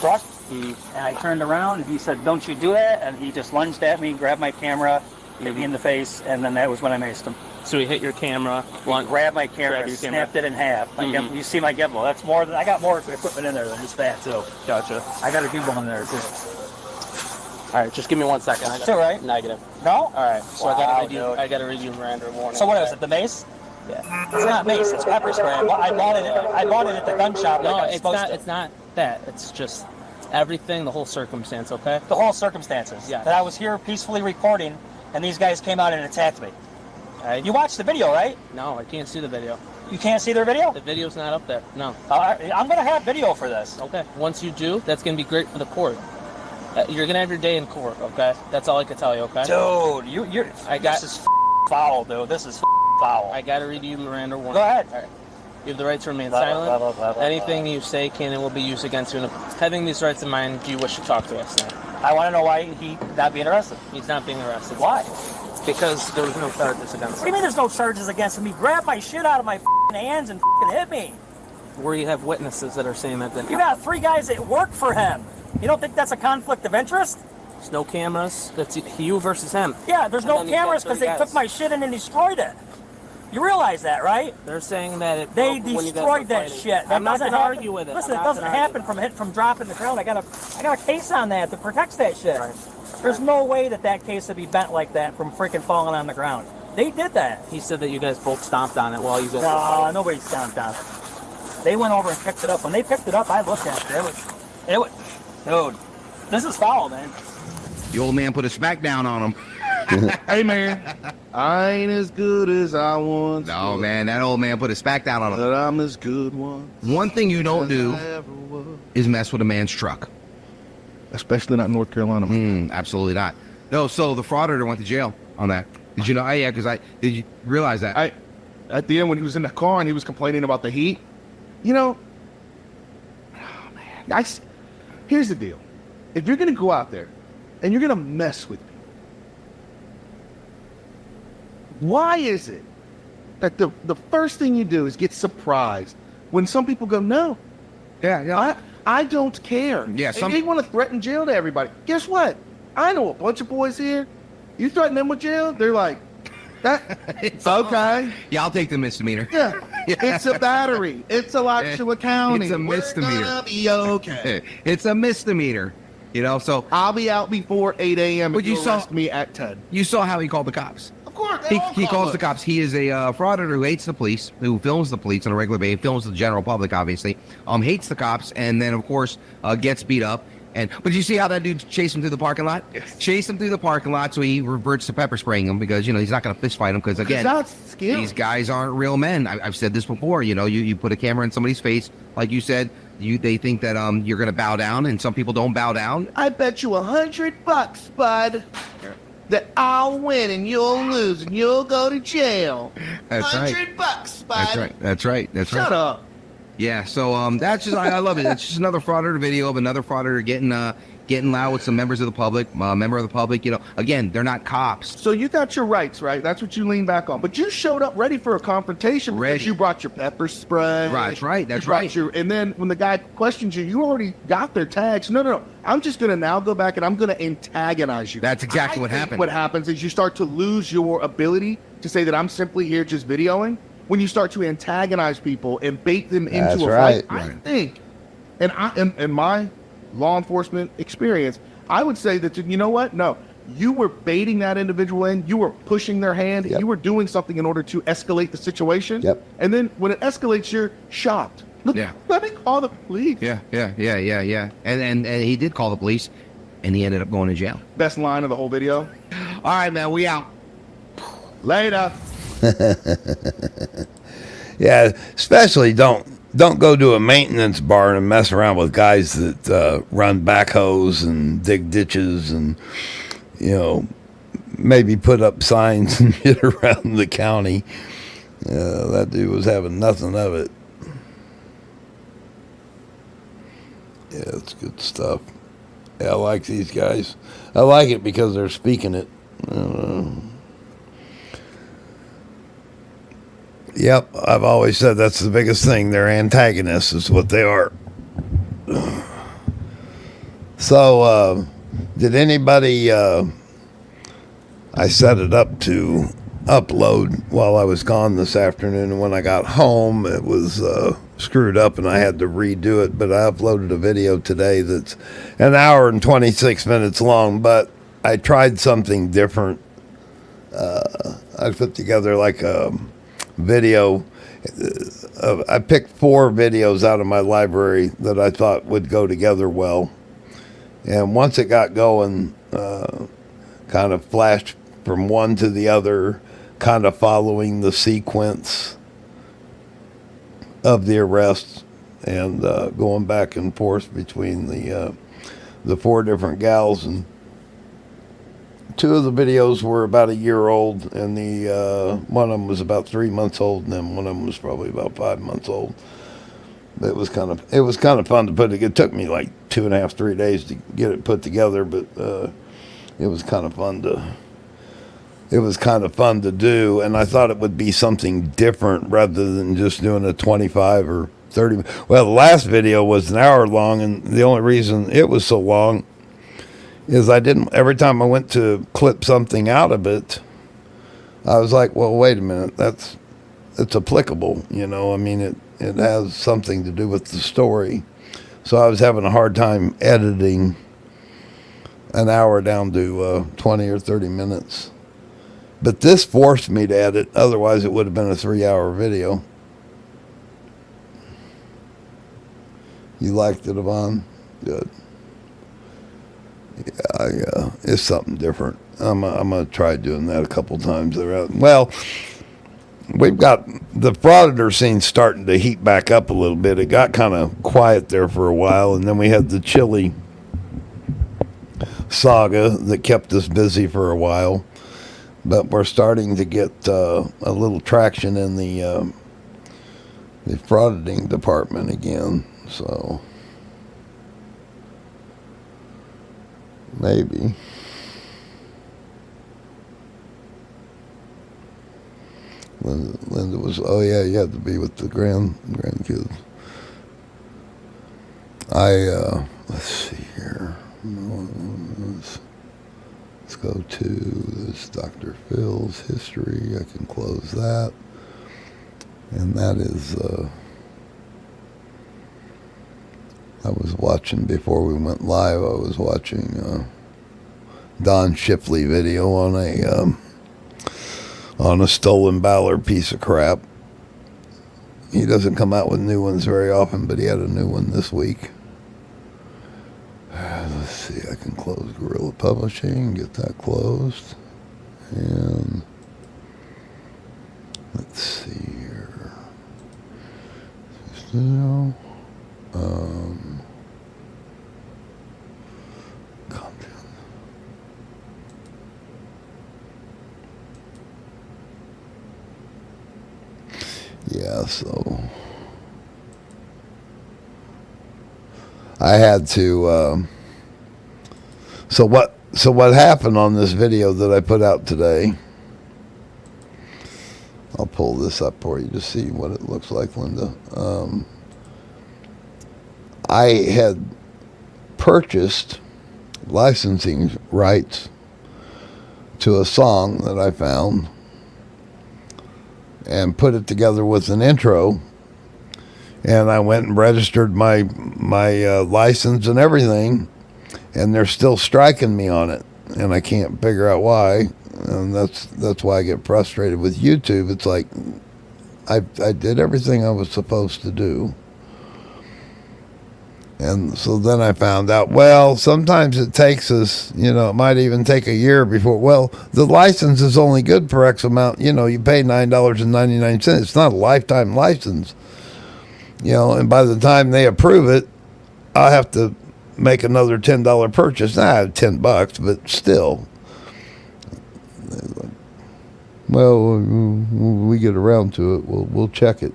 truck. And I turned around and he said, don't you do that? And he just lunged at me, grabbed my camera, hit me in the face, and then that was when I maced him.
So he hit your camera,
grabbed my camera, snapped it in half. You see my gimbal. That's more than I got more equipment in there than just that. So
gotcha.
I got a gimbal in there too.
All right, just give me 1 second.
It's all right.
Negative.
No?
All right. So I got to read you Miranda warning.
So what is it? The mace? Yeah. It's not mace. It's pepper spray. I bought it at the gun shop.
No, it's not. It's not that. It's just everything, the whole circumstance. Okay.
The whole circumstances. Yeah. That I was here peacefully recording, and these guys came out and attacked me. You watched the video, right?
No, I can't see the video.
You can't see their video?
The video's not up there. No.
I'm gonna have video for this.
Okay. Once you do, that's gonna be great for the court. You're gonna have your day in court, okay? That's all I can tell you, okay?
Dude, this is foul, dude. This is foul.
I gotta read you Miranda warning.
Go ahead.
All right. You have the right to remain silent. Anything you say can and will be used against you. And having these rights in mind, do you wish to talk to us now?
I want to know why he's not being arrested.
He's not being arrested.
Why?
Because there was no charges against him.
What do you mean there's no charges against him? He grabbed my shit out of my hands and hit me.
Where you have witnesses that are saying that.
You got 3 guys that work for him. You don't think that's a conflict of interest?
There's no cameras. That's you versus him.
Yeah, there's no cameras because they took my shit in and destroyed it. You realize that, right?
They're saying that
they destroyed that shit.
I'm not going to argue with it.
Listen, it doesn't happen from dropping the ground. I got a case on that that protects that shit. Right. There's no way that case would be bent like that from freaking falling on the ground. They did that.
He said that you guys both stomped on it while you guys.
No, nobody stomped on it. They went over and picked it up. When they picked it up, I looked at it. It was, dude, this is foul, man.
The old man put a smackdown on him.
Hey, man, I ain't as good as I once.
No, man, that old man put a smackdown on him.
But I'm as good once.
One thing you don't do is mess with a man's truck.
Especially not in North Carolina.
Absolutely not. No, so the frauditor went to jail on that. Did you know? Yeah, because did you realize that?
At the end when he was in the car and he was complaining about the heat, you know, oh man, here's the deal. If you're gonna go out there and you're gonna mess with me, why is it that the first thing you do is get surprised when some people go, no, I don't care.
Yeah,
they want to threaten jail to everybody. Guess what? I know a bunch of boys here. You threaten them with jail, they're like, it's okay.
Yeah, I'll take the misdemeanor.
Yeah, it's a battery. It's Alachua County.
It's a misdemeanor.
We're gonna be okay.
It's a misdemeanor. You know, so
I'll be out before 8 a.m.
But you
arrest me at 10.
You saw how he called the cops.
Of course,
he calls the cops. He is a frauditor who hates the police, who films the police on a regular basis, films the general public, obviously. Hates the cops, and then of course gets beat up. But you see how that dude chased him through the parking lot? Yes. Chased him through the parking lot, so he reverts to pepper spraying him because, you know, he's not going to fist fight him because, again, these guys aren't real men. I've said this before. You know, you put a camera in somebody's face, like you said, they think that you're going to bow down, and some people don't bow down.
I bet you $100, bud, that I'll win and you'll lose and you'll go to jail.
That's right.
$100, bud.
That's right.
Shut up.
Yeah, so that's just I love it. It's just another frauditor video of another frauditor getting loud with some members of the public. Member of the public, you know, again, they're not cops.
So you got your rights, right? That's what you lean back on. But you showed up ready for a confrontation because you brought your pepper spray.
That's right. That's right.
And then when the guy questions you, you already got their tags. No. I'm just going to now go back and I'm going to antagonize you.
That's exactly what happened.
What happens is you start to lose your ability to say that I'm simply here just videoing. When you start to antagonize people and bait them into a fight, I think, and in my law enforcement experience, I would say that, you know what? No, you were baiting that individual in, you were pushing their hand, you were doing something in order to escalate the situation. And then when it escalates, you're shocked. Look, let me call the police.
Yeah. And he did call the police, and he ended up going to jail.
Best line of the whole video.
All right, man, we out.
Later.
Yeah, especially don't go to a maintenance bar and mess around with guys that run backhoes and dig ditches and, you know, maybe put up signs and get around the county. That dude was having nothing of it. Yeah, it's good stuff. Yeah, I like these guys. I like it because they're speaking it. Yep, I've always said that's the biggest thing. They're antagonists is what they are. So, did anybody, I set it up to upload while I was gone this afternoon, and when I got home, it was screwed up and I had to redo it, but I uploaded a video today that's an hour and 26 minutes long, but I tried something different. I put together like a video. I picked 4 videos out of my library that I thought would go together well. And once it got going, kind of flashed from one to the other, kind of following the sequence of the arrests and going back and forth between the 4 different gals. And 2 of the videos were about a year old, and the one of them was about 3 months old, and then one of them was probably about 5 months old. But it was kind of fun to put it. It took me like 2.5, 3 days to get it put together, but it was kind of fun to do, and I thought it would be something different rather than just doing a 25 or 30. Well, the last video was an hour long, and the only reason it was so long is every time I went to clip something out of it, I was like, well, wait a minute, it's applicable, you know. I mean, it has something to do with the story. So I was having a hard time editing an hour down to 20 or 30 minutes. But this forced me to edit, otherwise it would have been a 3-hour video. You liked it, Yvonne? Good. Yeah, it's something different. I'm gonna try doing that a couple times. Well, we've got the frauditor scene starting to heat back up a little bit. It got kind of quiet there for a while, and then we had the chili saga that kept us busy for a while. But we're starting to get a little traction in the frauditing department again. So maybe. Linda was, oh yeah, you had to be with the grandkids. Let's see here. Let's go to this Dr. Phil's history. I can close that. And that is, I was watching before we went live, I was watching Don Shipley video on a stolen Ballard piece of crap. He doesn't come out with new ones very often, but he had a new one this week. Let's see, I can close Guerrilla Publishing, get that closed. And let's see here. Content. Yeah, so I had to, so what happened on this video that I put out today, I'll pull this up for you to see what it looks like, Linda. I had purchased licensing rights to a song that I found and put it together with an intro. And I went and registered my license and everything, and they're still striking me on it, and I can't figure out why. And that's why I get frustrated with YouTube. It's like I did everything I was supposed to do, and so then I found out. Well, sometimes it takes us. You know, it might even take a year before. Well, the license is only good for X amount. You know, you pay $9.99. It's not a lifetime license. You know, and by the time they approve it, I'll have to make another $10 purchase. Nah, $10, but still, Well, when we get around to it, we'll check it.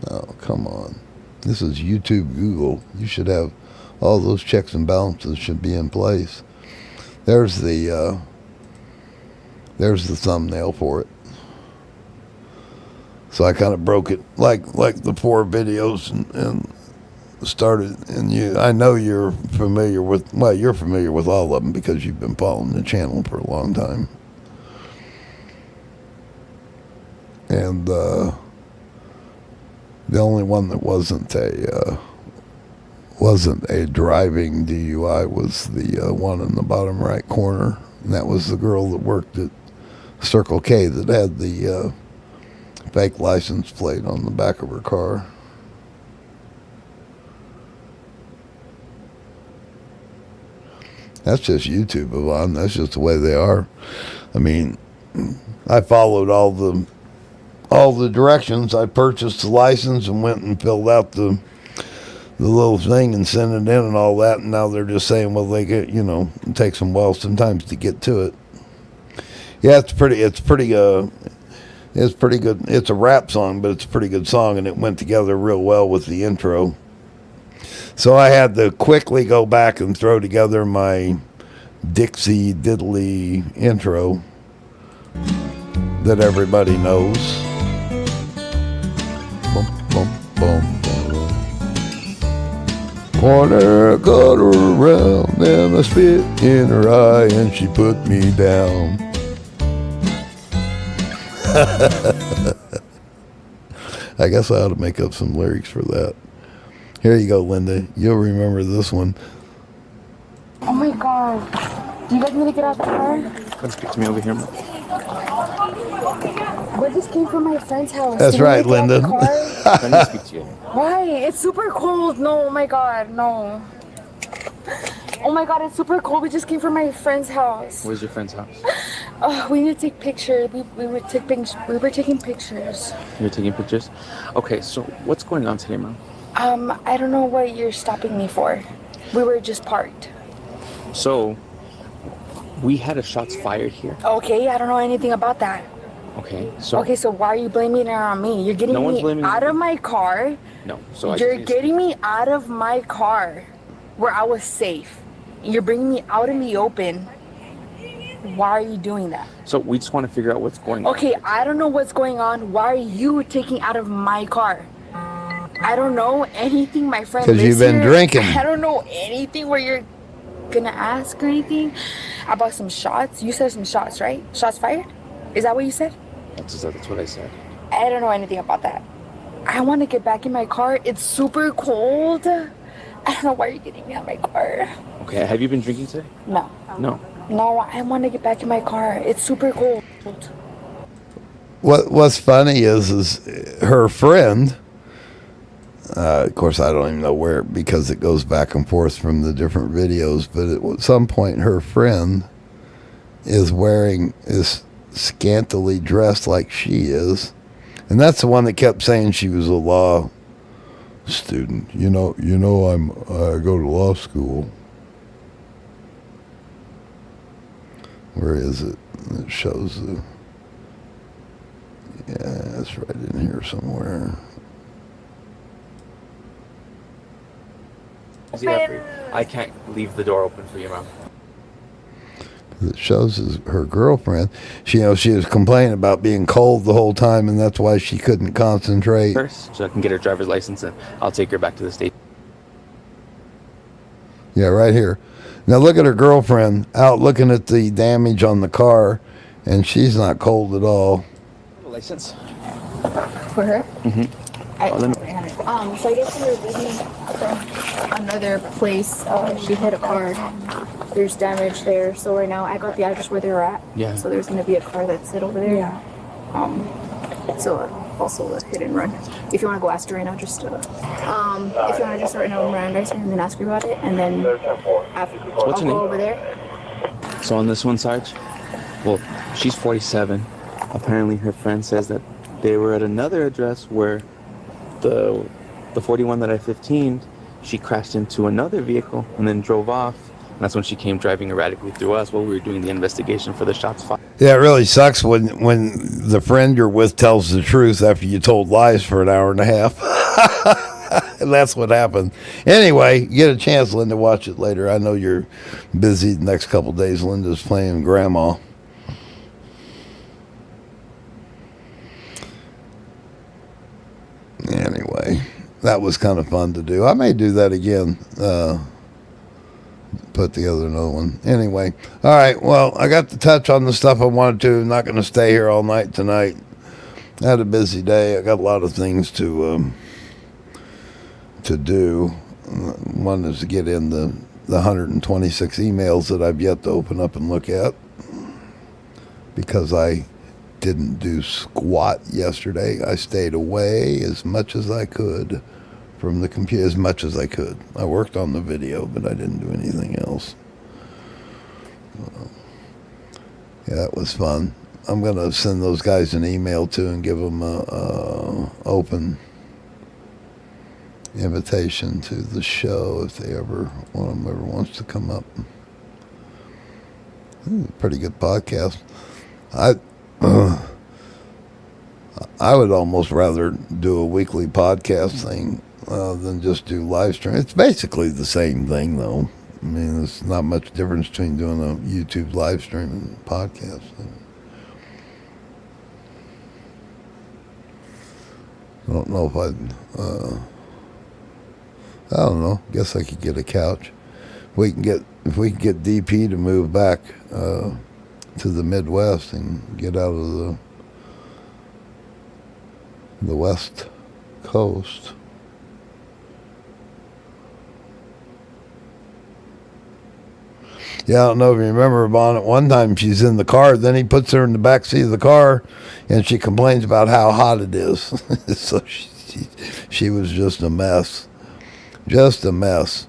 No, come on. This is YouTube, Google. You should have all those checks and balances should be in place. There's the thumbnail for it. So I kind of broke it like the 4 videos and started. And I know you're familiar with. Well, you're familiar with all of them because you've been following the channel for a long time. And the only one that wasn't a driving DUI was the one in the bottom right corner, and that was the girl that worked at Circle K that had the fake license plate on the back of her car. That's just YouTube, Yvonne. That's just the way they are. I mean, I followed all the directions. I purchased the license and went and filled out the little thing and sent it in and all that. And now they're just saying, well, they get, it takes them a while sometimes to get to it. Yeah, it's pretty good. It's a rap song, but it's a pretty good song, and it went together real well with the intro. So I had to quickly go back and throw together my Dixie Diddley intro that everybody knows. Bum, bum, bum, bum. Corner got her around, and I spit in her eye, and she put me down. I guess I ought to make up some lyrics for that. Here you go, Linda. You'll remember this one.
Oh my god. Do you guys need to get out the car?
Come speak to me over here.
We just came from my friend's house.
That's right, Linda.
I need to speak to you.
Why? It's super cold. No, oh my god, no. Oh my god, it's super cold. We just came from my friend's house.
Where's your friend's house?
Oh, we need to take pictures. We were taking pictures.
You're taking pictures? Okay, so what's going on today, Mom?
I don't know what you're stopping me for. We were just parked.
So, we had a shots fired here.
Okay, I don't know anything about that.
Okay, so...
Okay, so why are you blaming it on me? You're getting me out of my car.
No, so
you're getting me out of my car where I was safe. You're bringing me out in the open. Why are you doing that?
So we just want to figure out what's going on.
Okay, I don't know what's going on. Why are you taking out of my car? I don't know anything, my friend.
Because you've been drinking.
I don't know anything where you're gonna ask or anything about some shots. You said some shots, right? Shots fired? Is that what you said?
That's what I said.
I don't know anything about that. I want to get back in my car. It's super cold. I don't know why you're getting me out of my car.
Okay, have you been drinking today?
No.
No.
No, I want to get back in my car. It's super cold.
What's funny is her friend, of course I don't even know where because it goes back and forth from the different videos, but at some point her friend is scantily dressed like she is, and that's the one that kept saying she was a law student. I go to law school. Where is it? It shows the... Yeah, it's right in here somewhere.
I can't leave the door open for you, Mom.
It shows her girlfriend. She was complaining about being cold the whole time, and that's why she couldn't concentrate.
First, so I can get her driver's license, and I'll take her back to the state.
Yeah, right here. Now look at her girlfriend out looking at the damage on the car, and she's not cold at all.
License?
For her?
Mm-hmm.
So I guess we were visiting from another place. She hit a car. There's damage there. So right now I got the address where they're at.
Yeah.
So there's gonna be a car that's sit over there. Yeah. So also a hit and run. If you want to go ask her right now, just if you want to just right now Mirandize her and then ask her about it, and then I'll go over there.
So on this one, Sarge, well, she's 47. Apparently her friend says that they were at another address where the 41 that I 15'd, she crashed into another vehicle and then drove off, And that's when she came driving erratically through us while we were doing the investigation for the shots fired.
Yeah, it really sucks when the friend you're with tells the truth after you told lies for an hour and a half. And that's what happened. Anyway, get a chance, Linda, watch it later. I know you're busy the next couple of days. Linda's playing grandma. Anyway, that was kind of fun to do. I may do that again. Put together another one. Anyway, all right. Well, I got to touch on the stuff I wanted to. I'm not going to stay here all night tonight. I had a busy day. I got a lot of things to do. One is to get in the 126 emails that I've yet to open up and look at, because I didn't do squat yesterday. I stayed away as much as I could from the computer, as much as I could. I worked on the video, but I didn't do anything else. Yeah, that was fun. I'm going to send those guys an email too and give them a open invitation to the show if they ever, one of them ever wants to come up. Pretty good podcast. I would almost rather do a weekly podcast thing than just do live stream. It's basically the same thing, though. I mean, there's not much difference between doing a YouTube live stream and podcast. I don't know if I don't know. Guess I could get a couch. If we can get DP to move back to the Midwest and get out of the West Coast. Yeah, I don't know if you remember, Bon, at one time she's in the car, then he puts her in the back seat of the car, and she complains about how hot it is. So she was just a mess. Just a mess.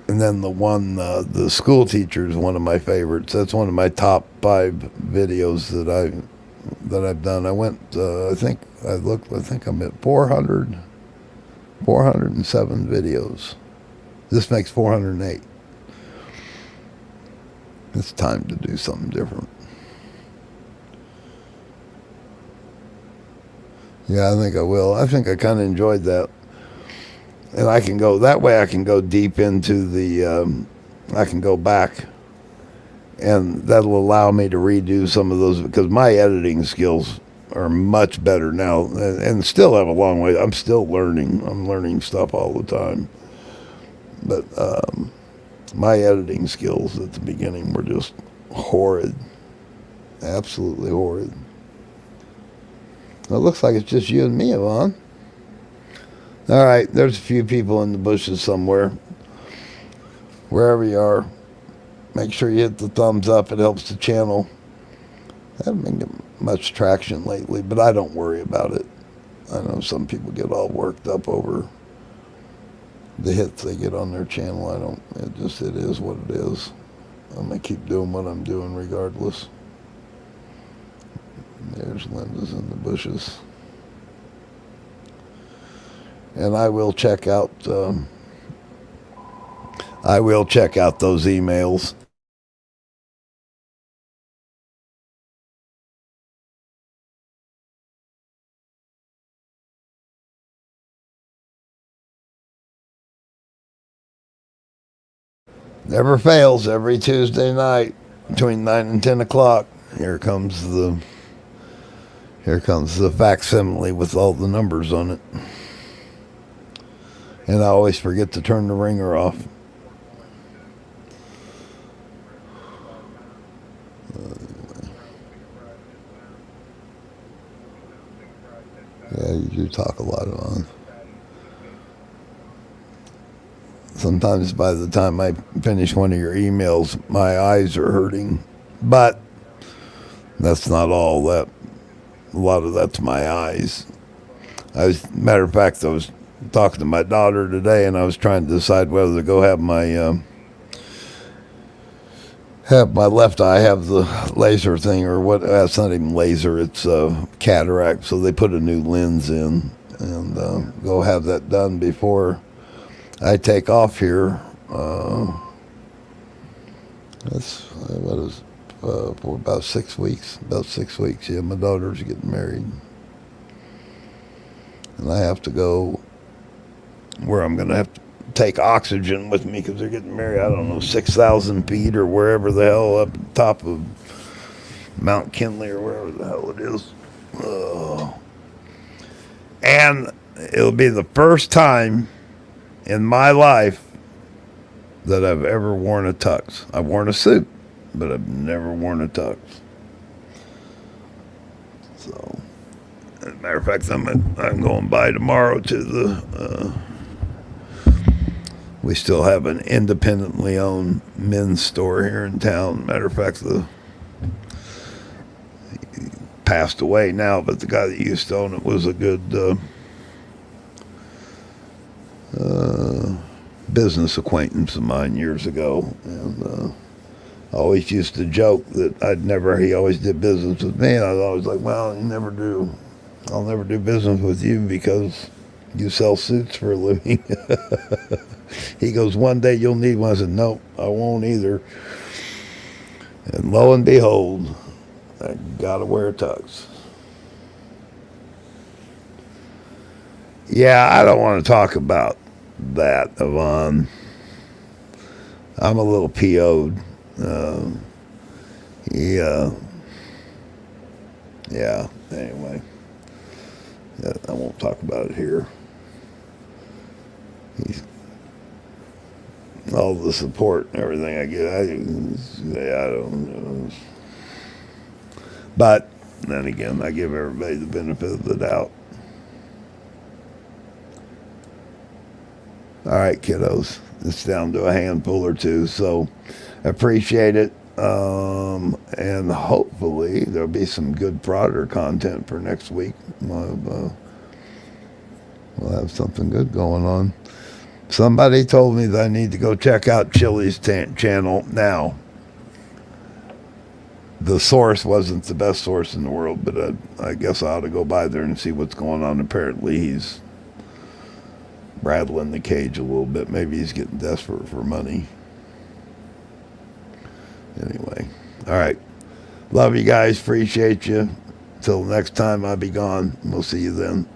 And then the school teacher is one of my favorites. That's one of my top 5 videos that I've done. I went, I think I'm at 407 videos. This makes 408. It's time to do something different. Yeah, I think I will. I think I kind of enjoyed that. And I can go, that way I can go deep into I can go back, and that'll allow me to redo some of those, because my editing skills are much better now, and still have a long way. I'm still learning. I'm learning stuff all the time. But my editing skills at the beginning were just horrid. Absolutely horrid. Well, it looks like it's just you and me, Yvonne. All right, there's a few people in the bushes somewhere. Wherever you are, make sure you hit the thumbs up. It helps the channel. I haven't been getting much traction lately, but I don't worry about it. I know some people get all worked up over the hits they get on their channel. I don't. It is what it is. I'm going to keep doing what I'm doing regardless. There's Linda's in the bushes. And I will check out those emails. Never fails, every Tuesday night between 9 and 10 o'clock. Here comes the facsimile with all the numbers on it. And I always forget to turn the ringer off. Yeah, you do talk a lot on. Sometimes by the time I finish one of your emails, my eyes are hurting. But that's not all that. A lot of that's my eyes. Matter of fact, I was talking to my daughter today, and I was trying to decide whether to go have my left eye have the laser thing, or what. It's not even laser, it's cataract. So they put a new lens in, and go have that done before I take off here That's what is for about 6 weeks. About 6 weeks. Yeah, my daughter's getting married, and I have to go where I'm going to have to take oxygen with me because they're getting married. I don't know, 6,000 feet or wherever the hell up top of Mount Kinley or wherever the hell it is. And it'll be the first time in my life that I've ever worn a tux. I've worn a suit, but I've never worn a tux. So, as a matter of fact, I'm going by tomorrow to the. We still have an independently owned men's store here in town. Matter of fact, he passed away now, but the guy that used to own it was a good business acquaintance of mine years ago, and I always used to joke that he always did business with me, and I was always like, well, I'll never do business with you because you sell suits for a living. He goes, one day you'll need one. I said, nope, I won't either. And lo and behold, I gotta wear a tux. Yeah, I don't want to talk about that, Yvonne. I'm a little PO'd. Yeah, anyway. I won't talk about it here. All the support and everything I get, I don't know. But then again, I give everybody the benefit of the doubt. All right, kiddos. It's down to a handful or two, so appreciate it. And hopefully there'll be some good prodder content for next week. We'll have something good going on. Somebody told me that I need to go check out Chili's channel. Now, the source wasn't the best source in the world, but I guess I ought to go by there and see what's going on. Apparently he's rattling the cage a little bit. Maybe he's getting desperate for money. Anyway, all right. Love you guys. Appreciate you. Till next time, I'll be gone. We'll see you then.